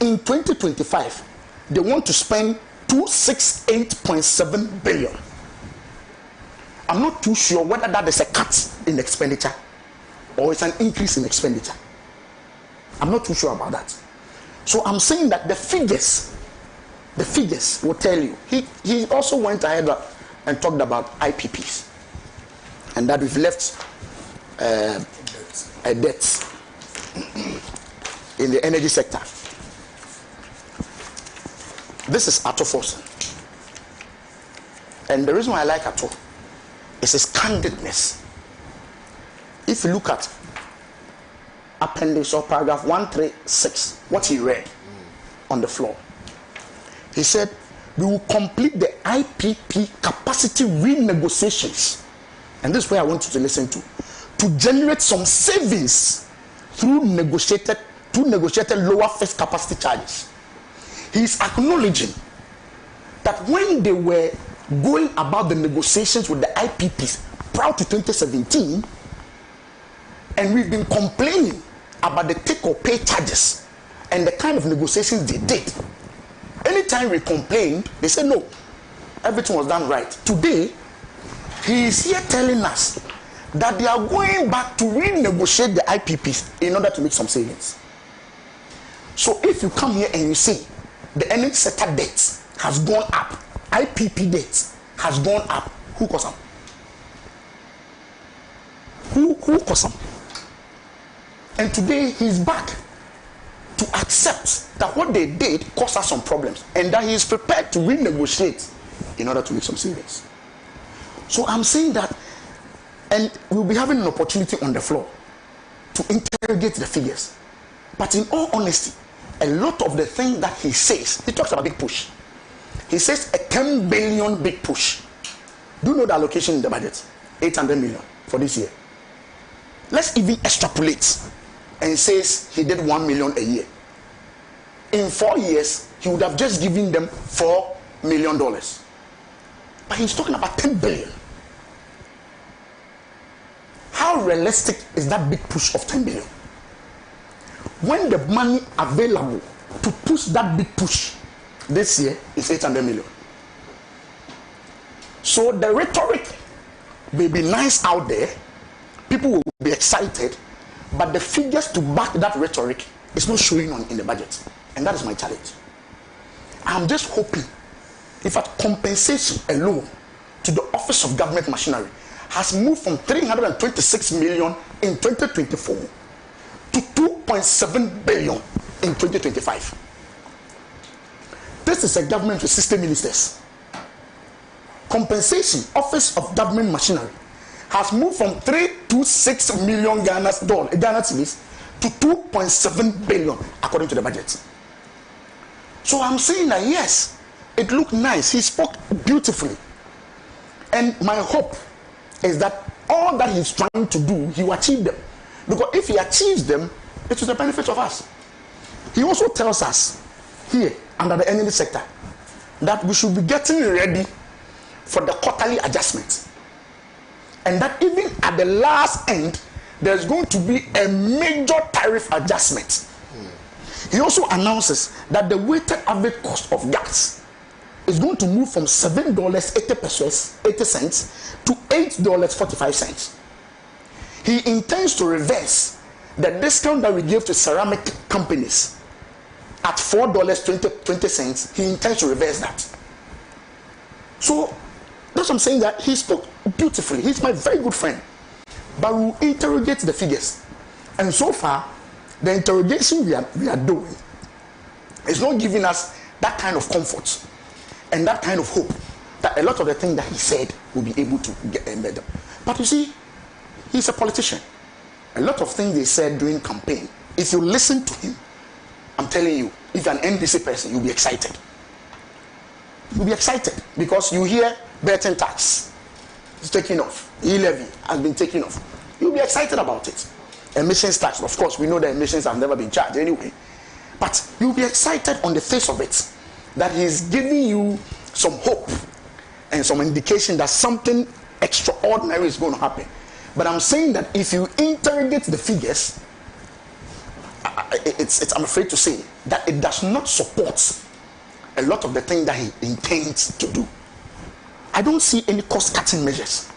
In 2025, they want to spend 268.7 billion. I'm not too sure whether that is a cut in expenditure or it's an increase in expenditure. I'm not too sure about that. So I'm saying that the figures will tell you. He also went ahead and talked about IPPs, and that we've left a debt in the energy sector. This is Ato Forsen. And the reason why I like Ato is his candidness. If you look at appendix or paragraph 136, what he read on the floor, he said, we will complete the IPP capacity renegotiations. And this is where I want you to listen to generate some savings through negotiated lower fixed capacity charges. He is acknowledging that when they were going about the negotiations with the IPPs prior to 2017, and we've been complaining about the take or pay charges and the kind of negotiations they did. Anytime we complained, they said no, everything was done right. Today, he is here telling us that they are going back to renegotiate the IPPs in order to make some savings. So if you come here and you say the energy sector debt has gone up, IPP debt has gone up, who caused them? Who caused them? And today he's back to accept that what they did caused us some problems and that he is prepared to renegotiate in order to make some savings. So I'm saying that, and we'll be having an opportunity on the floor to interrogate the figures. But in all honesty, a lot of the things that he says, he talks about big push. He says a 10 billion big push. Do you know the allocation in the budget? 800 million for this year. Let's even extrapolate and says he did 1 million a year. In 4 years, he would have just given them $4 million. But he's talking about 10 billion. How realistic is that big push of 10 billion? When the money available to push that big push this year is 800 million. So the rhetoric may be nice out there, people will be excited, but the figures to back that rhetoric is not showing on in the budget. And that is my challenge. I'm just hoping if at compensation alone to the Office of Government Machinery has moved from 326 million in 2024 to 2.7 billion in 2025. This is a government with 60 ministers. Compensation, Office of Government Machinery, has moved from 326 million Ghana cedis to 2.7 billion according to the budget. So I'm saying that yes, it looked nice. He spoke beautifully. And my hope is that all that he's trying to do, he will achieve them. Because if he achieves them, it is the benefit of us. He also tells us here under the energy sector that we should be getting ready for the quarterly adjustment. And that even at the last end, there's going to be a major tariff adjustment. He also announces that the weighted average cost of gas is going to move from $7.80 to $8.45. He intends to reverse the discount that we gave to ceramic companies at $4.20. He intends to reverse that. So that's what I'm saying, that he spoke beautifully. He's my very good friend. But we'll interrogate the figures. And so far, the interrogation we are doing is not giving us that kind of comfort and that kind of hope that a lot of the things that he said will be able to get embedded. But you see, he's a politician. A lot of things they said during campaign, if you listen to him, I'm telling you, if you're an NDC person, you'll be excited. You'll be excited because you hear betting tax is taking off, e-levy has been taken off. You'll be excited about it. Emissions tax, of course, we know that emissions have never been charged anyway. But you'll be excited on the face of it that he's giving you some hope and some indication that something extraordinary is going to happen. But I'm saying that if you interrogate the figures, I'm afraid to say that it does not support a lot of the things that he intends to do. I don't see any cost-cutting measures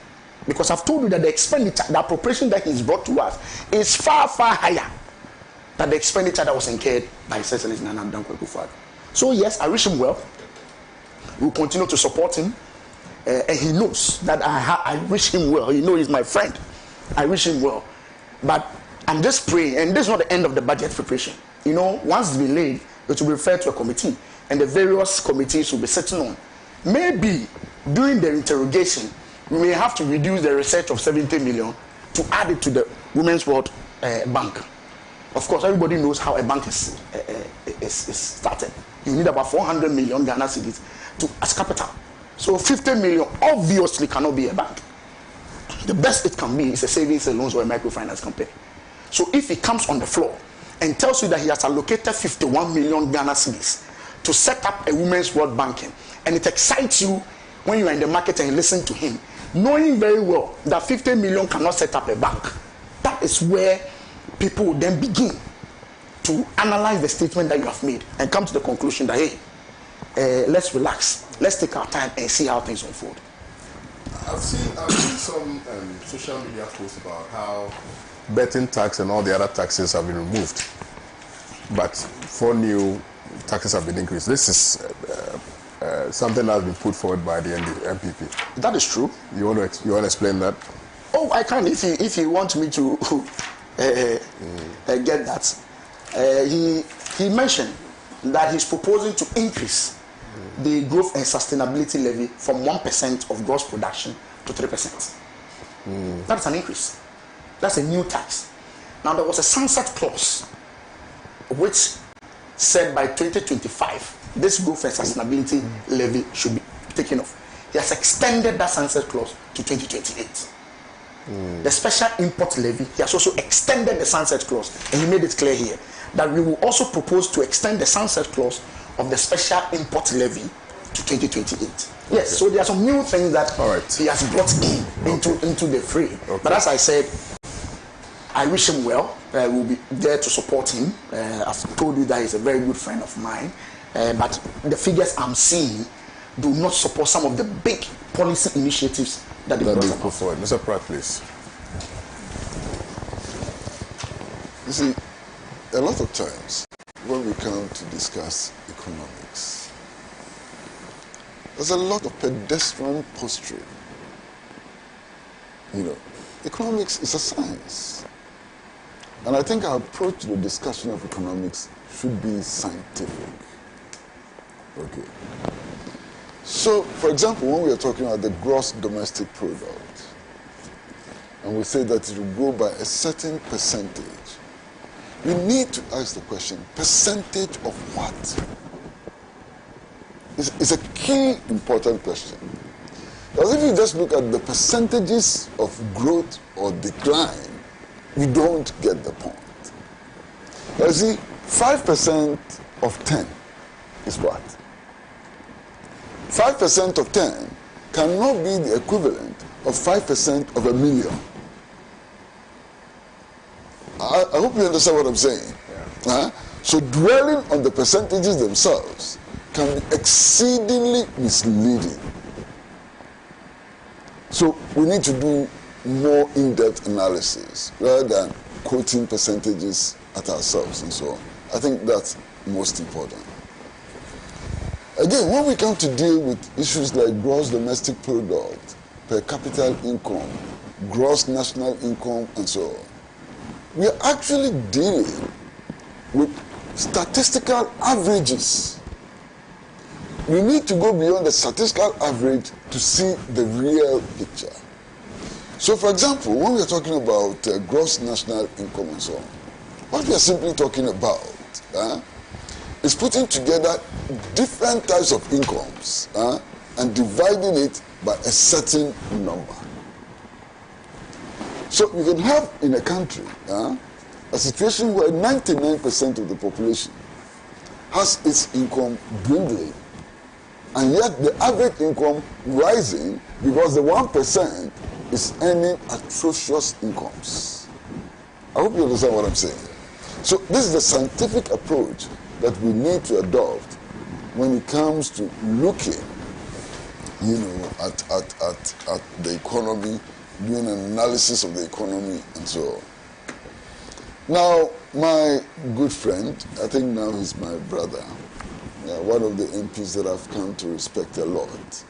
because I've told you that the expenditure, the appropriation that he's brought to us is far, far higher than the expenditure that was incurred by His Excellency Nana Dankwa Akufo-Addo. So yes, I wish him well. We'll continue to support him. And he knows that I wish him well. He knows he's my friend. I wish him well. But I'm just praying, and this is not the end of the budget preparation. You know, once it's been laid, it will be referred to a committee, and the various committees will be sitting on. Maybe during the interrogation, we may have to reduce the research of 70 million to add it to the Women's World Bank. Of course, everybody knows how a bank is started. You need about 400 million Ghana cedis as capital. So 50 million obviously cannot be a bank. The best it can be is a savings and loans or a microfinance company. So if he comes on the floor and tells you that he has allocated 51 million Ghana cedis to set up a women's world banking, and it excites you when you are in the market and you listen to him, knowing very well that 50 million cannot set up a bank, that is where people will then begin to analyze the statement that you have made and come to the conclusion that, hey, let's relax, let's take our time and see how things unfold. I've seen some social media posts about how betting tax and all the other taxes have been removed, but 4 new taxes have been increased. This is something that has been put forward by the MPP. That is true. You want to explain that? Oh, I can if you want me to get that. He mentioned that he's proposing to increase the growth and sustainability levy from 1% of gross production to 3%. That's an increase. That's a new tax. Now, there was a sunset clause which said by 2025, this growth and sustainability levy should be taken off. He has extended that sunset clause to 2028. The special import levy, he has also extended the sunset clause, and he made it clear here that we will also propose to extend the sunset clause of the special import levy to 2028. Yes, so there are some new things that he has brought into the fray. But as I said, I wish him well. We'll be there to support him. I've told you that he's a very good friend of mine. But the figures I'm seeing do not support some of the big policy initiatives that they put forward. Mr. Pratt, please. You see, a lot of times when we come to discuss economics, there's a lot of pedestrian posturing. You know, economics is a science. And I think our approach to the discussion of economics should be scientific. Okay. So, for example, when we are talking about the gross domestic product, and we say that it will grow by a certain percentage, we need to ask the question, percentage of what? It's a key important question. Because if you just look at the percentages of growth or decline, you don't get the point. You see, 5% of 10 is what? 5% of 10 cannot be the equivalent of 5% of a million. I hope you understand what I'm saying. Yeah. So dwelling on the percentages themselves can be exceedingly misleading. So we need to do more in-depth analysis rather than quoting percentages at ourselves and so on. I think that's most important. Again, when we come to deal with issues like gross domestic product, per capita income, gross national income, and so on, we are actually dealing with statistical averages. We need to go beyond the statistical average to see the real picture. So, for example, when we are talking about gross national income and so on, what we are simply talking about is putting together different types of incomes and dividing it by a certain number. So you can have in a country a situation where 99% of the population has its income dwindling, and yet the average income rising because the 1% is earning atrocious incomes. I hope you understand what I'm saying. So this is the scientific approach that we need to adopt when it comes to looking, at the economy, doing an analysis of the economy and so on. Now, my good friend, I think now he's my brother, one of the MPs that I've come to respect a lot,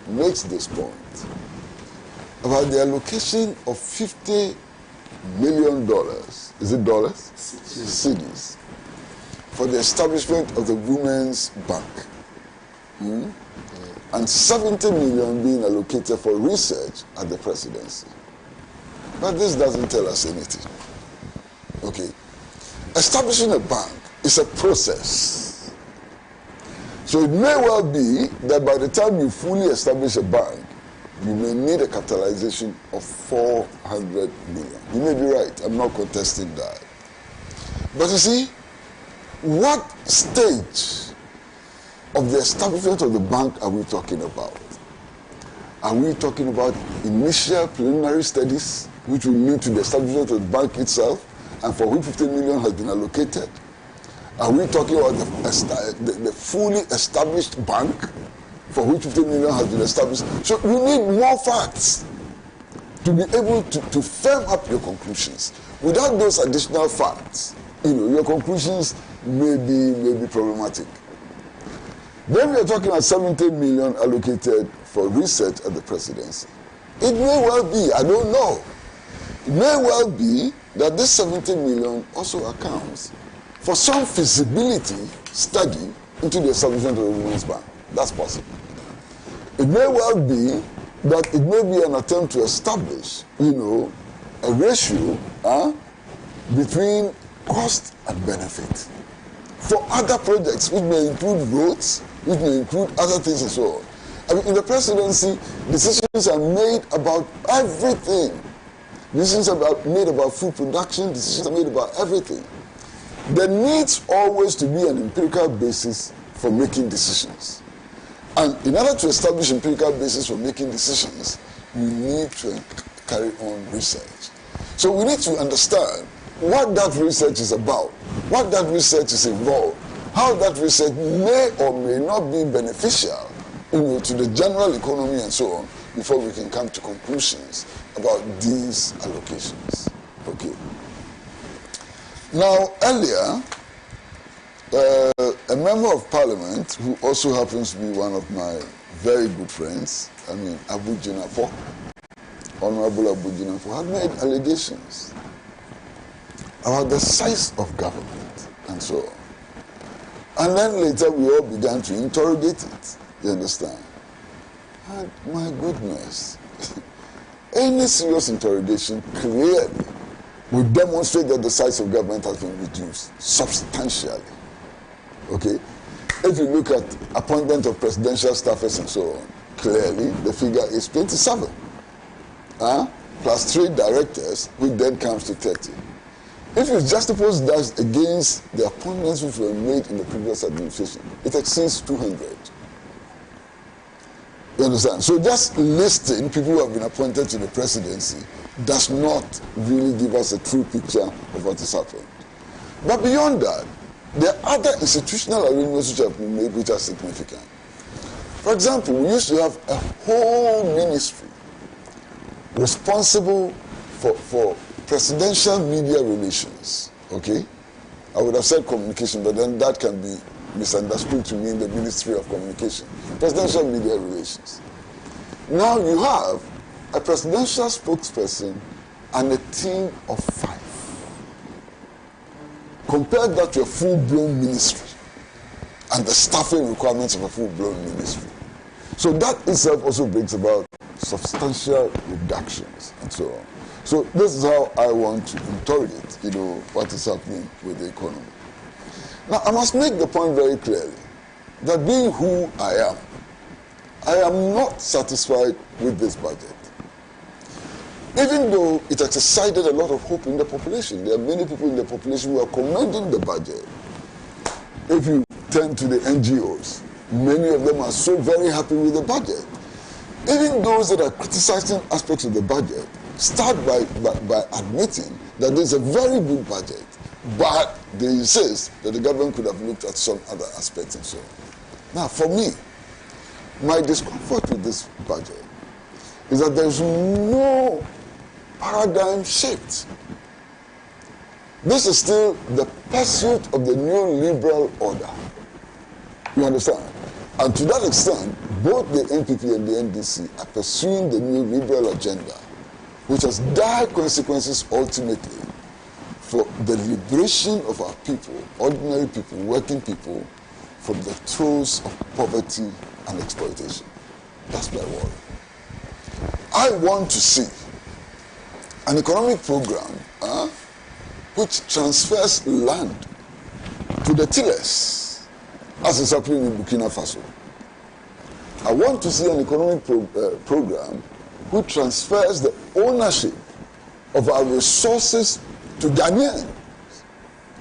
makes this point about the allocation of $50 million, is it dollars? Cedis, for the establishment of the Women's Bank. And 70 million being allocated for research at the presidency. But this doesn't tell us anything. Okay. Establishing a bank is a process. So it may well be that by the time you fully establish a bank, you may need a capitalization of 400 million. You may be right. I'm not contesting that. But you see, what stage of the establishment of the bank are we talking about? Are we talking about initial preliminary studies, which will lead to the establishment of the bank itself, and for which 50 million has been allocated? Are we talking about the fully established bank, for which 50 million has been established? So you need more facts to be able to firm up your conclusions. Without those additional facts, your conclusions may be problematic. Then we are talking about 70 million allocated for research at the presidency. It may well be, I don't know. may well be that this 70 million also accounts for some feasibility study into the establishment of a women's bank. That's possible. It may well be that it may be an attempt to establish, a ratio between cost and benefit for other projects, which may include roads, which may include other things and so on. I mean, in the presidency, decisions are made about everything. Decisions are made about food production, decisions are made about everything. There needs always to be an empirical basis for making decisions. And in order to establish empirical basis for making decisions, we need to carry on research. So we need to understand what that research is about, what that research is involved, how that research may or may not be beneficial to the general economy and so on, before we can come to conclusions about these allocations. Okay. Now, earlier, a member of parliament, who also happens to be one of my very good friends, Abu Jinafo, Honorable Abu Jinafo, had made allegations about the size of government and so on. And then later we all began to interrogate it, you understand? And my goodness, any serious interrogation clearly would demonstrate that the size of government has been reduced substantially. Okay? If you look at appointment of presidential staffers and so on, clearly the figure is 27. Plus 3 directors, which then comes to 30. If you juxtapose that against the appointments which were made in the previous administration, it exceeds 200. You understand? So just listing people who have been appointed to the presidency does not really give us a true picture of what has happened. But beyond that, there are other institutional arrangements which have been made which are significant. For example, we used to have a whole ministry responsible for presidential media relations. Okay? I would have said communication, but then that can be misunderstood to mean the Ministry of Communication. Presidential media relations. Now you have a presidential spokesperson and a team of 5. Compare that to a full-blown ministry and the staffing requirements of a full-blown ministry. So that itself also brings about substantial reductions and so on. So this is how I want to interrogate, what is happening with the economy. Now, I must make the point very clearly that being who I am not satisfied with this budget. Even though it has excited a lot of hope in the population, there are many people in the population who are commending the budget. If you turn to the NGOs, many of them are so very happy with the budget. Even those that are criticizing aspects of the budget start by admitting that there's a very good budget, but they insist that the government could have looked at some other aspects and so on. Now, for me, my discomfort with this budget is that there's no paradigm shift. This is still the pursuit of the new liberal order. You understand? And to that extent, both the NPP and the NDC are pursuing the new liberal agenda, which has dire consequences ultimately for the liberation of our people, ordinary people, working people, from the throes of poverty and exploitation. That's my worry. I want to see an economic program which transfers land to the tillers, as is happening in Burkina Faso. I want to see an economic program which transfers the ownership of our resources to Ghanaians.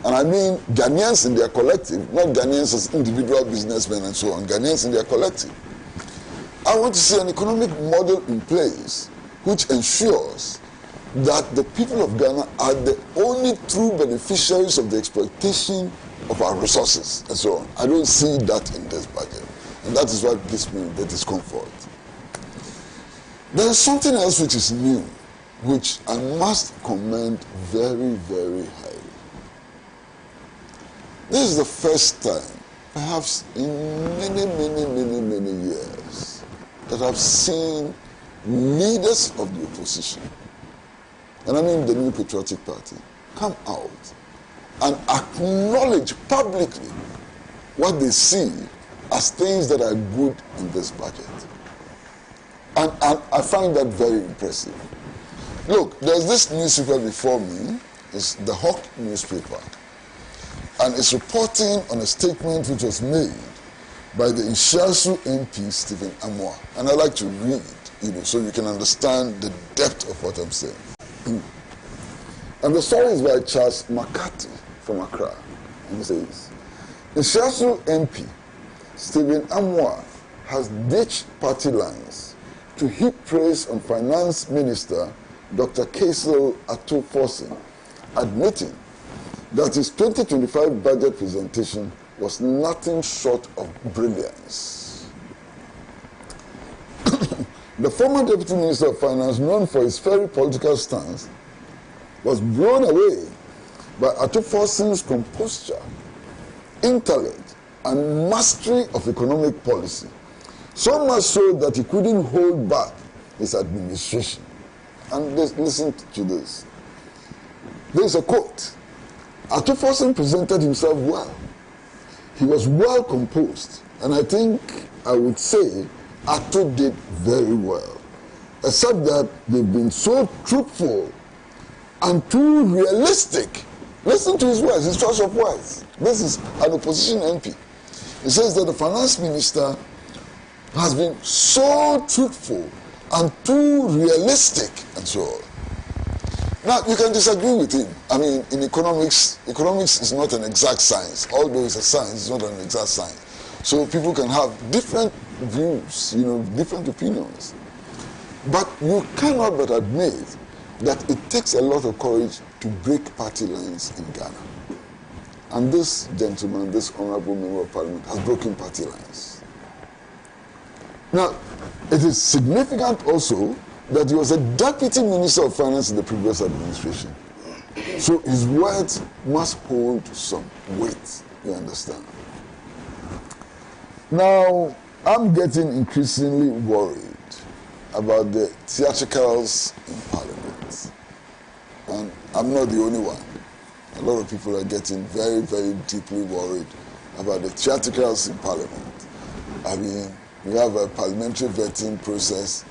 And I mean Ghanaians in their collective, not Ghanaians as individual businessmen and so on, Ghanaians in their collective. I want to see an economic model in place which ensures that the people of Ghana are the only true beneficiaries of the exploitation of our resources and so on. I don't see that in this budget. And that is what gives me the discomfort. There is something else which is new, which I must commend very, very highly. This is the first time, perhaps in many years, that I've seen leaders of the opposition and I mean the New Patriotic Party, come out and acknowledge publicly what they see as things that are good in this budget. And I find that very impressive. Look, there's this newspaper before me, it's the Hawk newspaper, and it's reporting on a statement which was made by the Inshasu MP, Stephen Amwa. And I'd like to read, so you can understand the depth of what I'm saying. And the story is by Charles McCarthy from Accra. And he says, Inshasu MP, Stephen Amwa, has ditched party lines to heap praise on Finance Minister Dr. Kaisel Atufosin, admitting that his 2025 budget presentation was nothing short of brilliance. The former Deputy Minister of Finance, known for his very political stance, was blown away by Atufosin's composure, intellect, and mastery of economic policy, so much so that he couldn't hold back his administration. And listen to this. There's a quote. Atufosin presented himself well. He was well composed, and I think I would say Atu did very well, except that they've been so truthful and too realistic. Listen to his words, his choice of words. This is an opposition MP. He says that the finance minister has been so truthful and too realistic and so on. Now, you can disagree with him. I mean, in economics is not an exact science. Although it's a science, it's not an exact science. So people can have different views, different opinions. But you cannot but admit that it takes a lot of courage to break party lines in Ghana. And this gentleman, this honorable member of parliament, has broken party lines. Now, it is significant also that he was a deputy minister of finance in the previous administration. So his words must hold some weight, you understand. Now, I'm getting increasingly worried about the theatricals in parliament. And I'm not the only one. A lot of people are getting very, very deeply worried about the theatricals in parliament. I mean, we have a parliamentary vetting process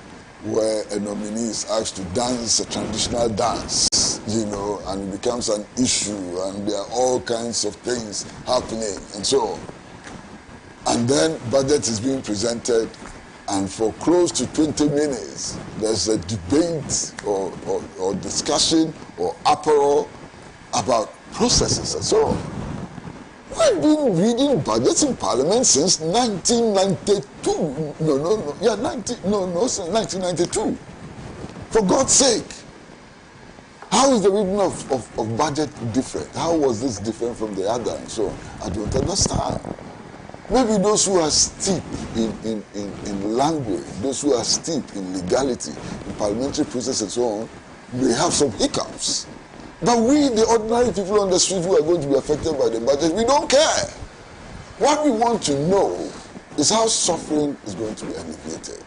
where a nominee is asked to dance a traditional dance, and it becomes an issue, and there are all kinds of things happening, and so on. And then budget is being presented, and for close to 20 minutes, there's a debate or discussion or uproar about processes and so on. We've been reading budgets in Parliament since 1992. Since 1992. For God's sake. How is the reading of budget different? How was this different from the other and so on? I don't understand. Maybe those who are steep in language, those who are steep in legality, in parliamentary process and so on, may have some hiccups. But we, the ordinary people on the street who are going to be affected by the budget, we don't care. What we want to know is how suffering is going to be alleviated.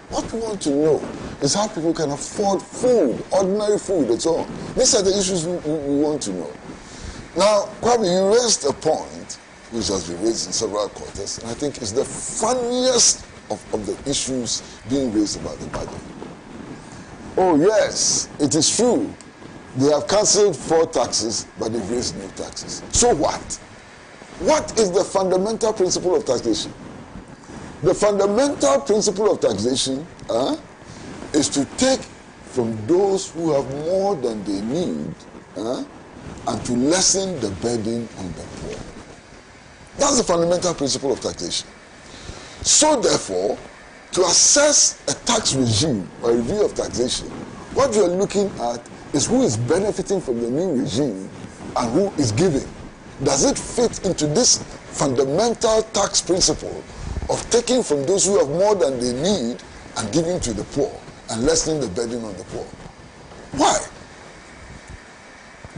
What we want to know is how people can afford food, ordinary food and so on. These are the issues we want to know. Now, Kwame, you raised a point which has been raised in several quarters, and I think it's the funniest of the issues being raised about the budget. Oh yes, it is true. They have cancelled 4 taxes, but they've raised no taxes. So what? What is the fundamental principle of taxation? The fundamental principle of taxation is to take from those who have more than they need and to lessen the burden on the poor. That's the fundamental principle of taxation. So therefore, to assess a tax regime or a review of taxation, what you are looking at is who is benefiting from the new regime and who is giving. Does it fit into this fundamental tax principle of taking from those who have more than they need and giving to the poor and lessening the burden on the poor? Why?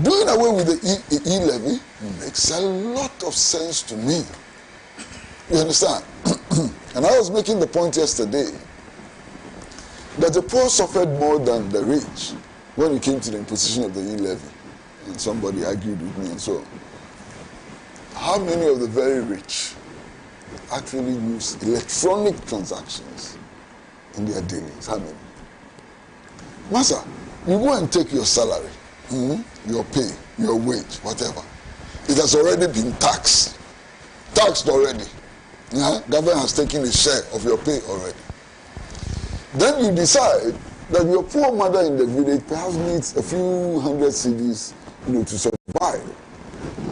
Doing away with the e-levy makes a lot of sense to me. You understand? And I was making the point yesterday that the poor suffered more than the rich when it came to the imposition of the e-levy, and somebody argued with me and so on, how many of the very rich actually use electronic transactions in their dealings? How many? Master, you go and take your salary, your pay, your wage, whatever. It has already been taxed already. Yeah? Government has taken a share of your pay already. Then you decide that your poor mother in the village perhaps needs a few hundred cedis, to survive.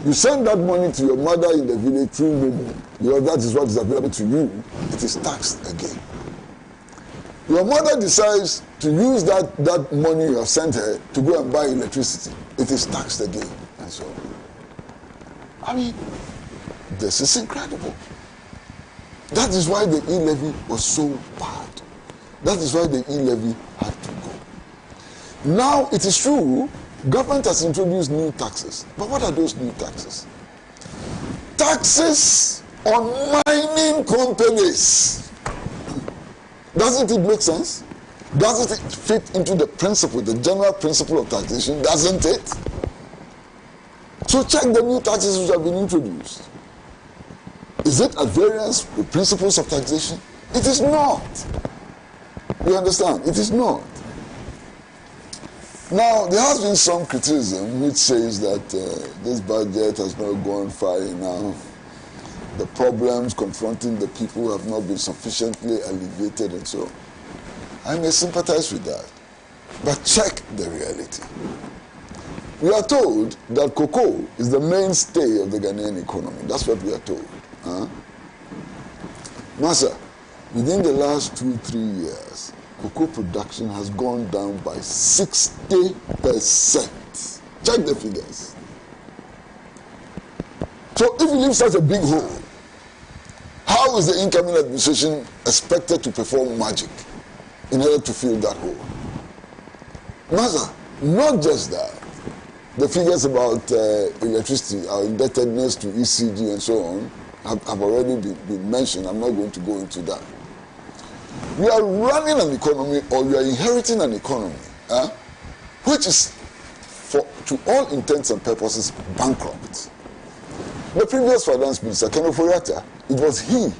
You send that money to your mother in the village through Momo, because that is what is available to you. It is taxed again. Your mother decides to use that money you have sent her to go and buy electricity. It is taxed again, and so on. I mean, this is incredible. That is why the e-levy was so bad. That is why the e-levy had to go. Now, it is true, government has introduced new taxes. But what are those new taxes? Taxes on mining companies. Doesn't it make sense? Doesn't it fit into the principle, the general principle of taxation? Doesn't it? So check the new taxes which have been introduced. Is it at variance with principles of taxation? It is not. You understand? It is not. Now, there has been some criticism which says that this budget has not gone far enough. The problems confronting the people have not been sufficiently alleviated and so on. I may sympathize with that. But check the reality. We are told that cocoa is the mainstay of the Ghanaian economy. That's what we are told. Master, within the last 2-3 years, cocoa production has gone down by 60%. Check the figures. So if you leave such a big hole, how is the incoming administration expected to perform magic in order to fill that hole? Master, not just that. The figures about electricity, our indebtedness to ECG and so on, have already been mentioned. I'm not going to go into that. We are running an economy, or we are inheriting an economy, which is, to all intents and purposes, bankrupt. The previous finance minister, Ken Ofori-Atta, it was he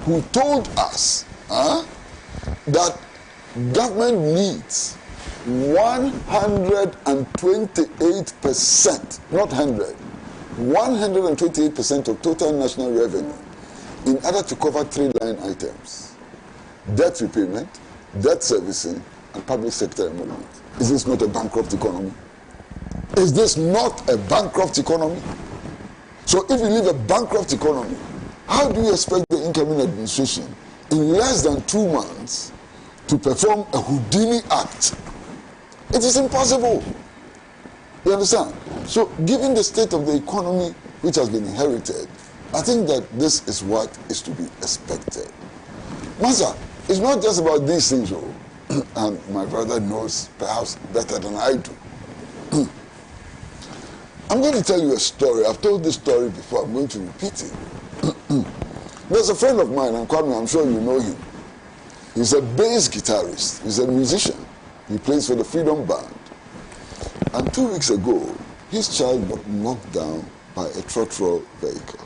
who told us that government needs 128%, not 100, 128% of total national revenue in order to cover 3 line items: debt repayment, debt servicing, and public sector enrollment. Is this not a bankrupt economy? Is this not a bankrupt economy? So if you leave a bankrupt economy, how do you expect the incoming administration in less than 2 months to perform a Houdini act? It is impossible. You understand? So given the state of the economy which has been inherited, I think that this is what is to be expected. Master, it's not just about these things, and my brother knows perhaps better than I do. I'm going to tell you a story. I've told this story before. I'm going to repeat it. There's a friend of mine, I'm sure you know him. He's a bass guitarist. He's a musician. He plays for the Freedom Band. And 2 weeks ago, his child got knocked down by a trotro vehicle.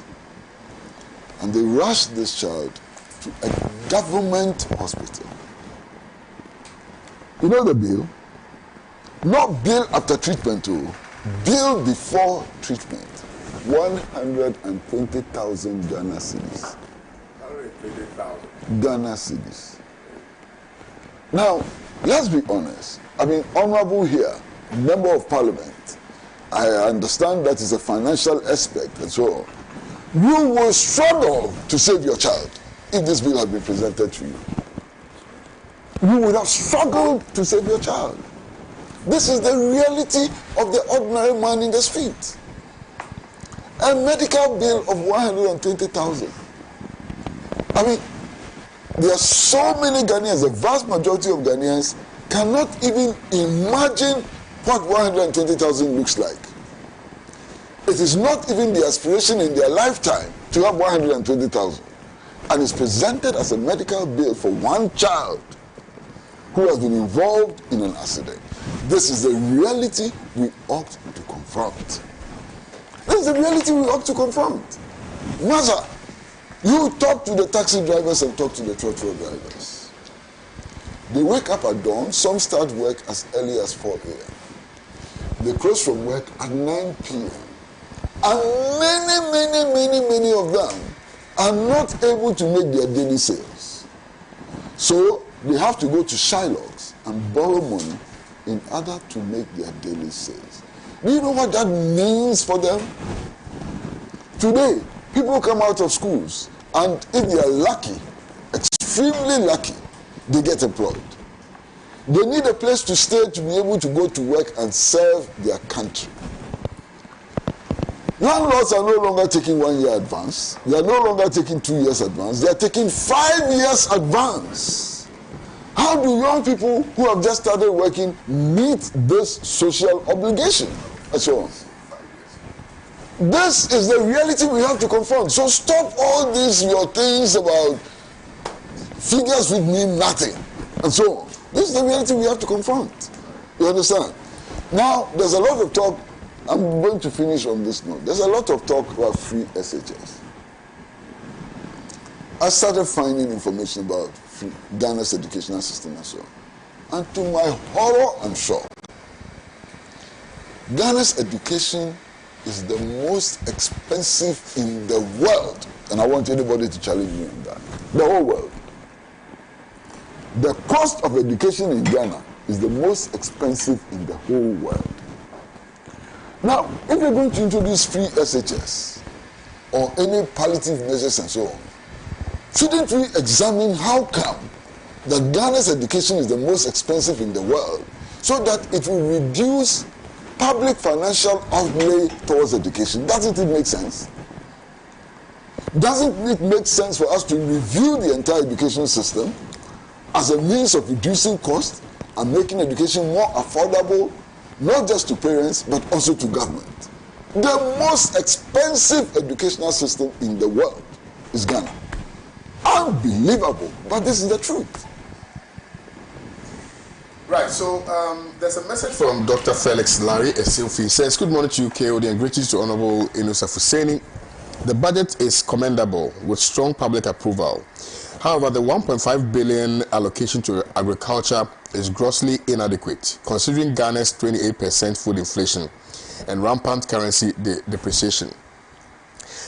And they rushed this child to a government hospital. You know the bill? Not bill after treatment, bill before treatment. 120,000 Ghana cedis. 120,000 Ghana cedis. Now, let's be honest. I mean, honorable here, member of parliament, I understand that is a financial aspect and so on. You will struggle to save your child if this bill had been presented to you. You would have struggled to save your child. This is the reality of the ordinary man in the street. A medical bill of 120,000. I mean, there are so many Ghanaians, the vast majority of Ghanaians cannot even imagine what 120,000 looks like. It is not even the aspiration in their lifetime to have 120,000. And it's presented as a medical bill for one child. who has been involved in an accident. This is the reality we ought to confront. This is the reality we ought to confront. Maza, you talk to the taxi drivers and talk to the trotro drivers. They wake up at dawn. Some start work as early as 4 a.m. They close from work at 9 p.m. And many of them are not able to make their daily sales. So they have to go to Shylocks and borrow money in order to make their daily sales. Do you know what that means for them? Today, people come out of schools, and if they are lucky, extremely lucky, they get employed. They need a place to stay to be able to go to work and serve their country. Landlords are no longer taking 1 year advance. They are no longer taking 2 years advance. They are taking 5 years advance. How do young people who have just started working meet this social obligation and so on? This is the reality we have to confront. So stop all these your things about figures which mean nothing and so on. This is the reality we have to confront. You understand? Now, there's a lot of talk. I'm going to finish on this note. There's a lot of talk about free SHS. I started finding information about Ghana's educational system and so on. And to my horror and shock, Ghana's education is the most expensive in the world. And I want anybody to challenge me on that. The whole world. The cost of education in Ghana is the most expensive in the whole world. Now, if we're going to introduce free SHS or any palliative measures and so on, shouldn't we examine how come that Ghana's education is the most expensive in the world so that it will reduce public financial outlay towards education? Doesn't it make sense? Doesn't it make sense for us to review the entire education system as a means of reducing costs and making education more affordable, not just to parents, but also to government? The most expensive educational system in the world is Ghana. Unbelievable, but this is the truth. Right, so there's a message from Dr. Felix Larry Esilfi. He says, good morning to you, KOD, and greetings to Honorable Inusa Fuseni. The budget is commendable with strong public approval. However, the 1.5 billion allocation to agriculture is grossly inadequate, considering Ghana's 28% food inflation and rampant currency depreciation.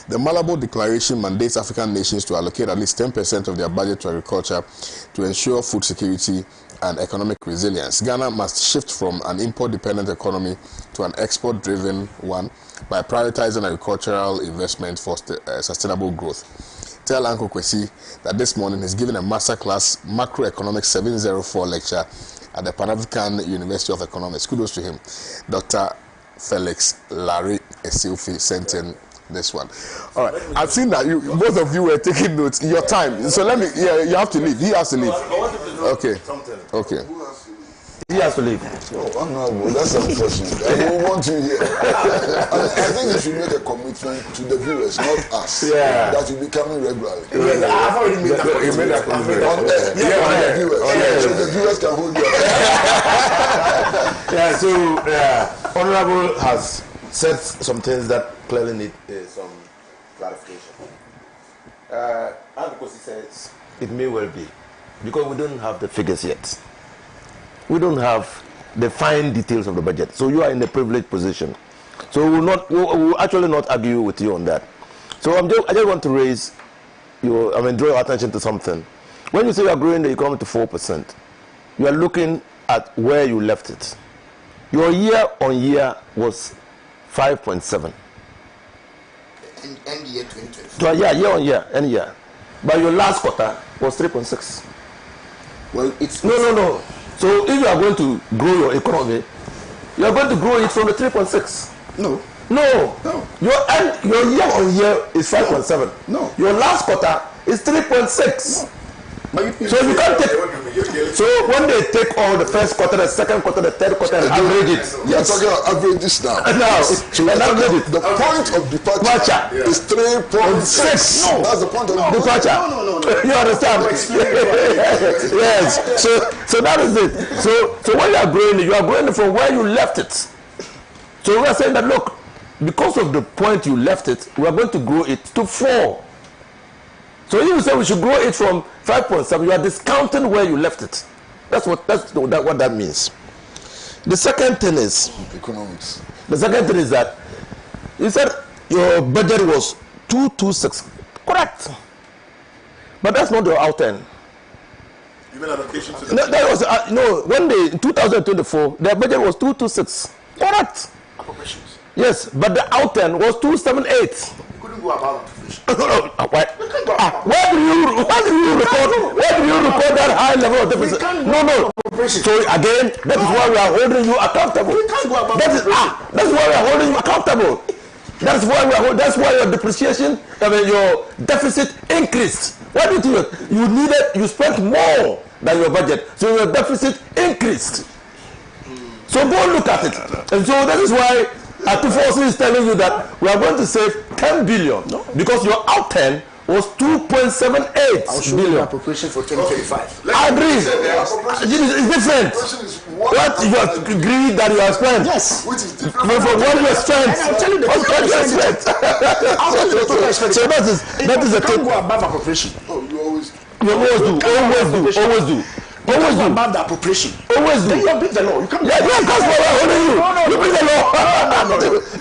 The Malabo Declaration mandates African nations to allocate at least 10% of their budget to agriculture to ensure food security and economic resilience. Ghana must shift from an import-dependent economy to an export-driven one by prioritizing agricultural investment for sustainable growth. Tell Uncle Kwesi that this morning he's given a masterclass macroeconomics 704 lecture at the Pan-African University of Economics. Kudos to him. Dr. Felix Larry Esilfi sent in this one. All right. I've seen that both of you were taking notes. Your time. So let me. Yeah, you have to leave. He has to leave. Okay. Okay. He has to leave. Oh, no, that's unfortunate. I don't want you here. I think you should make a commitment to the viewers, not us. Yeah. That you'll be coming regularly. I've already made that commitment. The viewers. So the viewers can hold you. Yeah, so Honorable has said some things that clearly need some clarification. And because he says it may well be, because we don't have the figures yet. We don't have the fine details of the budget. So you are in a privileged position. So we will actually not argue with you on that. So I just want to draw your attention to something. When you say you are growing the economy to 4%, you are looking at where you left it. Your year on year was 5.7. End year 2020. So year on year, end year. But your last quarter was 3.6. Well, it's no. So if you are going to grow your economy, you are going to grow it from the 3.6. No. Your year on year is 5.7. No. Your last quarter is 3.6. So you can't take. So when they take all the first quarter, the second quarter, the third quarter, and average it. You are talking about averages now. Now, So the point of departure is 3.6. No, that's the point of departure. No. You understand? Yes. So that is it. So when you are growing it from where you left it. So we are saying that look, because of the point you left it, we are going to grow it to 4. So you say we should grow it from 5.7. You are discounting where you left it. That's what that means. The second thing is economics. The second thing is that you said your budget was 226. Correct. But that's not the out end. You mean allocation to No, that was when they in 2024 their budget was 226. Correct. Appropriations. Yes, but the out end was 278. You couldn't go about appropriation. Where do you record that high level of deficit? No. So again, that is why we are holding you accountable. We can't go about That's why we are holding you accountable. That's why your depreciation, your deficit increased. Why do you think you spent more than your budget, so your deficit increased? So go look at it. And so that is why Atufosi is telling you that we are going to save 10 billion because your out 10 was 2.78 I'll show you the appropriation for 2025. I agree. It's different. What you agree that you have spent? Yes. Which is different from what you have spent. I'm telling you the total expense. I'll tell you the total expense. So that is a thing. Go above appropriation. Oh, you always do. Always do above the appropriation. Always do. Then you break the law. You can't. Yeah, that's why we're holding you. You break the law.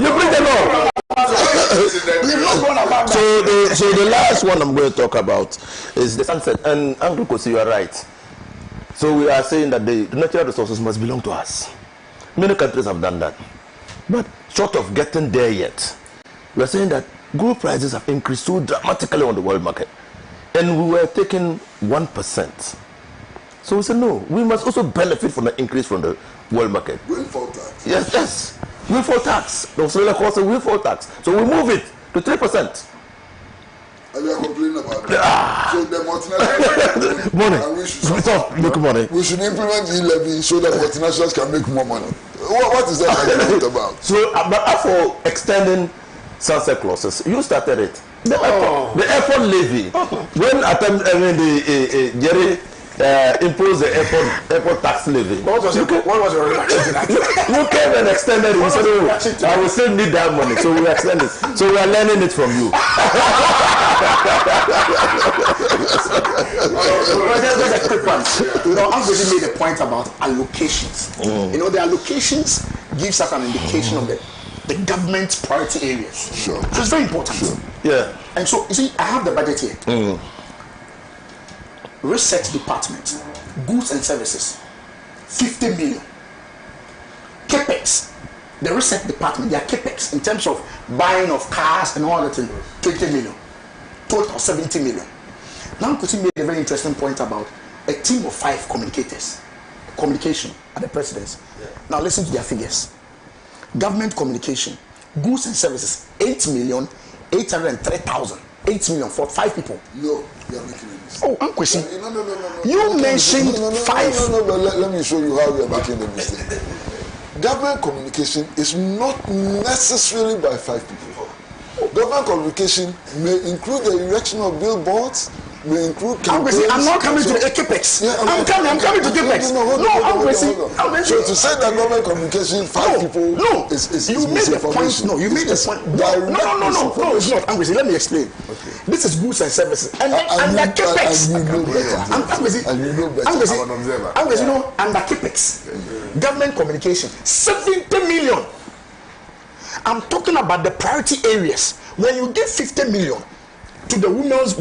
You break the law. So the last one I'm going to talk about is the sunset. And Uncle Kosi, you are right. So we are saying that the natural resources must belong to us. Many countries have done that, but short of getting there yet, we are saying that gold prices have increased so dramatically on the world market, and we were taking 1%. So we said no, we must also benefit from the increase from the world market. windfall tax. Yes. Windfall tax. The Australia calls it windfall tax. So we move it to 3%. And you are complaining about that. So the multinationals money. Money. We should implement e-levy so that multinationals can make more money. What is that argument about? So, but for extending sunset clauses, you started it. The airport levy. When Jerry impose the airport tax levy. What was your reaction? You came and extended it. You said, I will still need that money. So we extended it. So we are learning it from you. Just a quick one. I'm going to make a point about allocations. The allocations gives us an indication of the government's priority areas. Sure. So it's very important. Sure. Yeah. And so, you see, I have the budget here. Research department, goods and services, 50 million. Capex, the research department, their capex in terms of buying of cars and all that thing, 20 million. Total 70 million. Now, Kuti made a very interesting point about a team of 5 communication at the presidency. Yeah. Now, listen to their figures. Government communication, goods and services, 8,803,000. 8 million for 5 people. No, you are making a mistake. Oh, I'm questioning. No. You mentioned 5. No, but let me show you how we are making the mistake. Government communication is not necessarily by 5 people. Government communication may include the erection of billboards, may include campaigns. I'm not coming to the capex. Yeah, I'm coming to capex. So to say that government communication 5 people is misinformation. You made the point. No, it's not. Let me explain. Okay. This is goods and services. And the capex. Under capex. Government communication, 70 million. I'm talking about the priority areas. When you give 50 million to the women's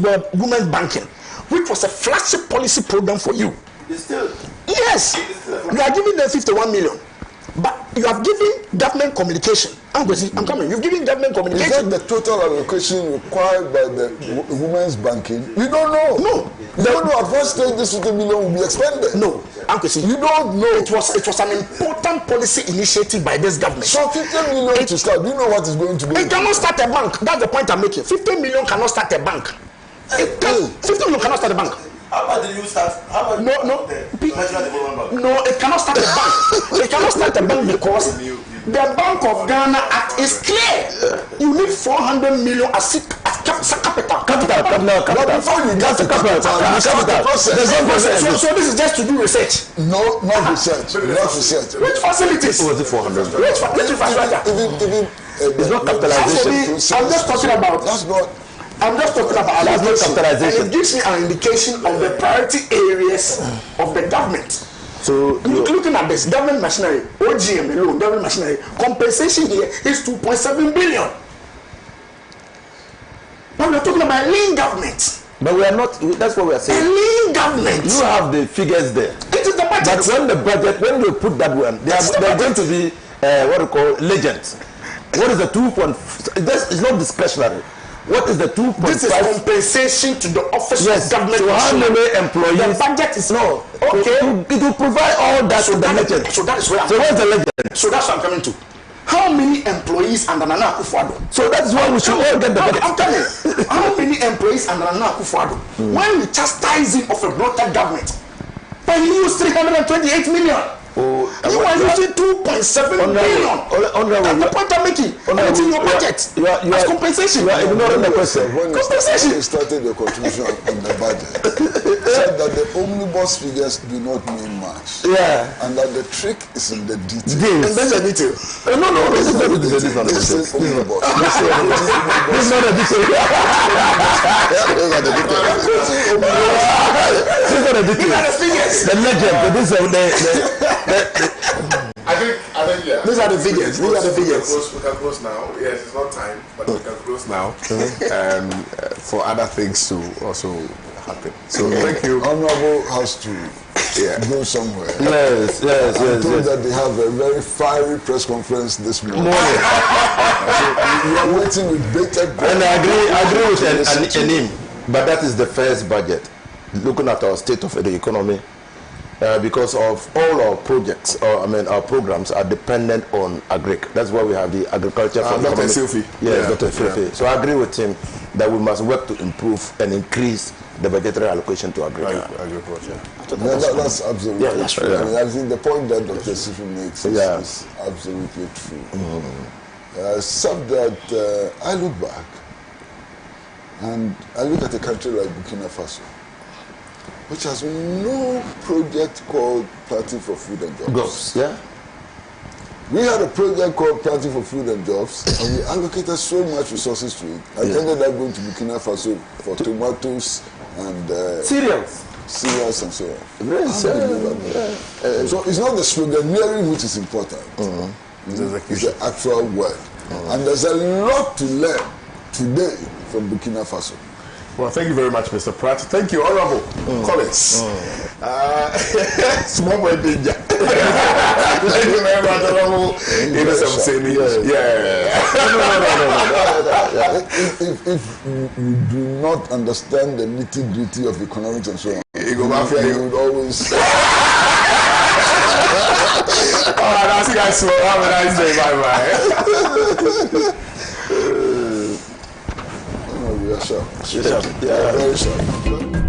banking, which was a flagship policy program for you. Yes, you are giving them 51 million, but you have given government communication. I'm coming. You've given government communication. Is that the total allocation required by the women's banking? You don't know. No. You don't know at what stage this 50 million will be expended. No. You don't know. It was an important policy initiative by this government. So 50 million to start. Do you know what is going to be? It cannot start a bank. That's the point I'm making. 50 million cannot start a bank. 50 million cannot start a bank. How about the new start? How about No, it cannot start a bank. It cannot start a bank because the Bank of Ghana Act is clear. You need 400 million as capital. But before you get to capital, you start the process. So this is just to do research. No, not research. Not research. Which facilities? What was it 400? Which infrastructure? Even it's not capitalization. I'm just talking about. That's not. I'm just talking about that's not capitalization. And it gives me an indication of the priority areas of the government. So looking at this, government machinery, OGM alone, government machinery, compensation here is 2.7 billion. But we're talking about lean government. But we are not, that's what we are saying. A lean government. You have the figures there. It is the budget. But when they put that one, they're going to be, what we call legends. What is the 2.5? It's not discretionary. What is the 2.5? This is compensation to the office of government. So how many employees? The budget is no. Okay. It will provide all that to the legend. So that is where So where's the legend? So that's what I'm coming to. How many employees under Nana Akufo-Addo? So that's why we should all get the budget. I'm telling you. How many employees under Nana Akufo-Addo? When we chastise him of a bloated government, but he used 328 million. You are using 2.7 billion. That's the point I'm making. And it's in your budget. As compensation. You are ignoring the question. When you started the contribution on the budget, said that the omnibus figures do not mean much. Yeah. And that the trick is in the detail. And that's a detail. No, this is not a detail. This is omnibus. This is not a detail. This is not a detail. The legend. This is I think yeah. These are the figures. These are the figures. We can close now. Yes, it's not time, but we can close now. For other things to also happen. So thank you. Honorable has to go somewhere. Yes. I'm told that they have a very fiery press conference this morning. So we are waiting with bated breath. And I agree with Enim, but that is the first budget. Looking at our state of the economy, because of all our projects, our programs are dependent on agric. That's why we have the agriculture for Dr. Silfi. Yes, Dr. Silfi. So I agree with him that we must work to improve and increase the budgetary allocation to agriculture. That's absolutely true. Yeah. I mean, I think the point that Dr. Silfi makes is absolutely true. Except that I look back and I look at a country like Burkina Faso, which has no project called Planting for Food and Jobs. Yeah. We had a project called Planting for Food and Jobs, and we allocated so much resources to it. I ended up going to Burkina Faso for tomatoes and cereals and so on. So it's not the sloganeering which is important. It's the actual work. And there's a lot to learn today from Burkina Faso. Well, thank you very much, Mr. Pratt. Thank you, Honorable Collins. Small boy danger. Thank you very much, Honorable. If you do not understand the nitty-gritty of economics and so on, you would always... All right, I'll see you guys soon. Have a nice day. Bye-bye. We are sharp. Very sharp.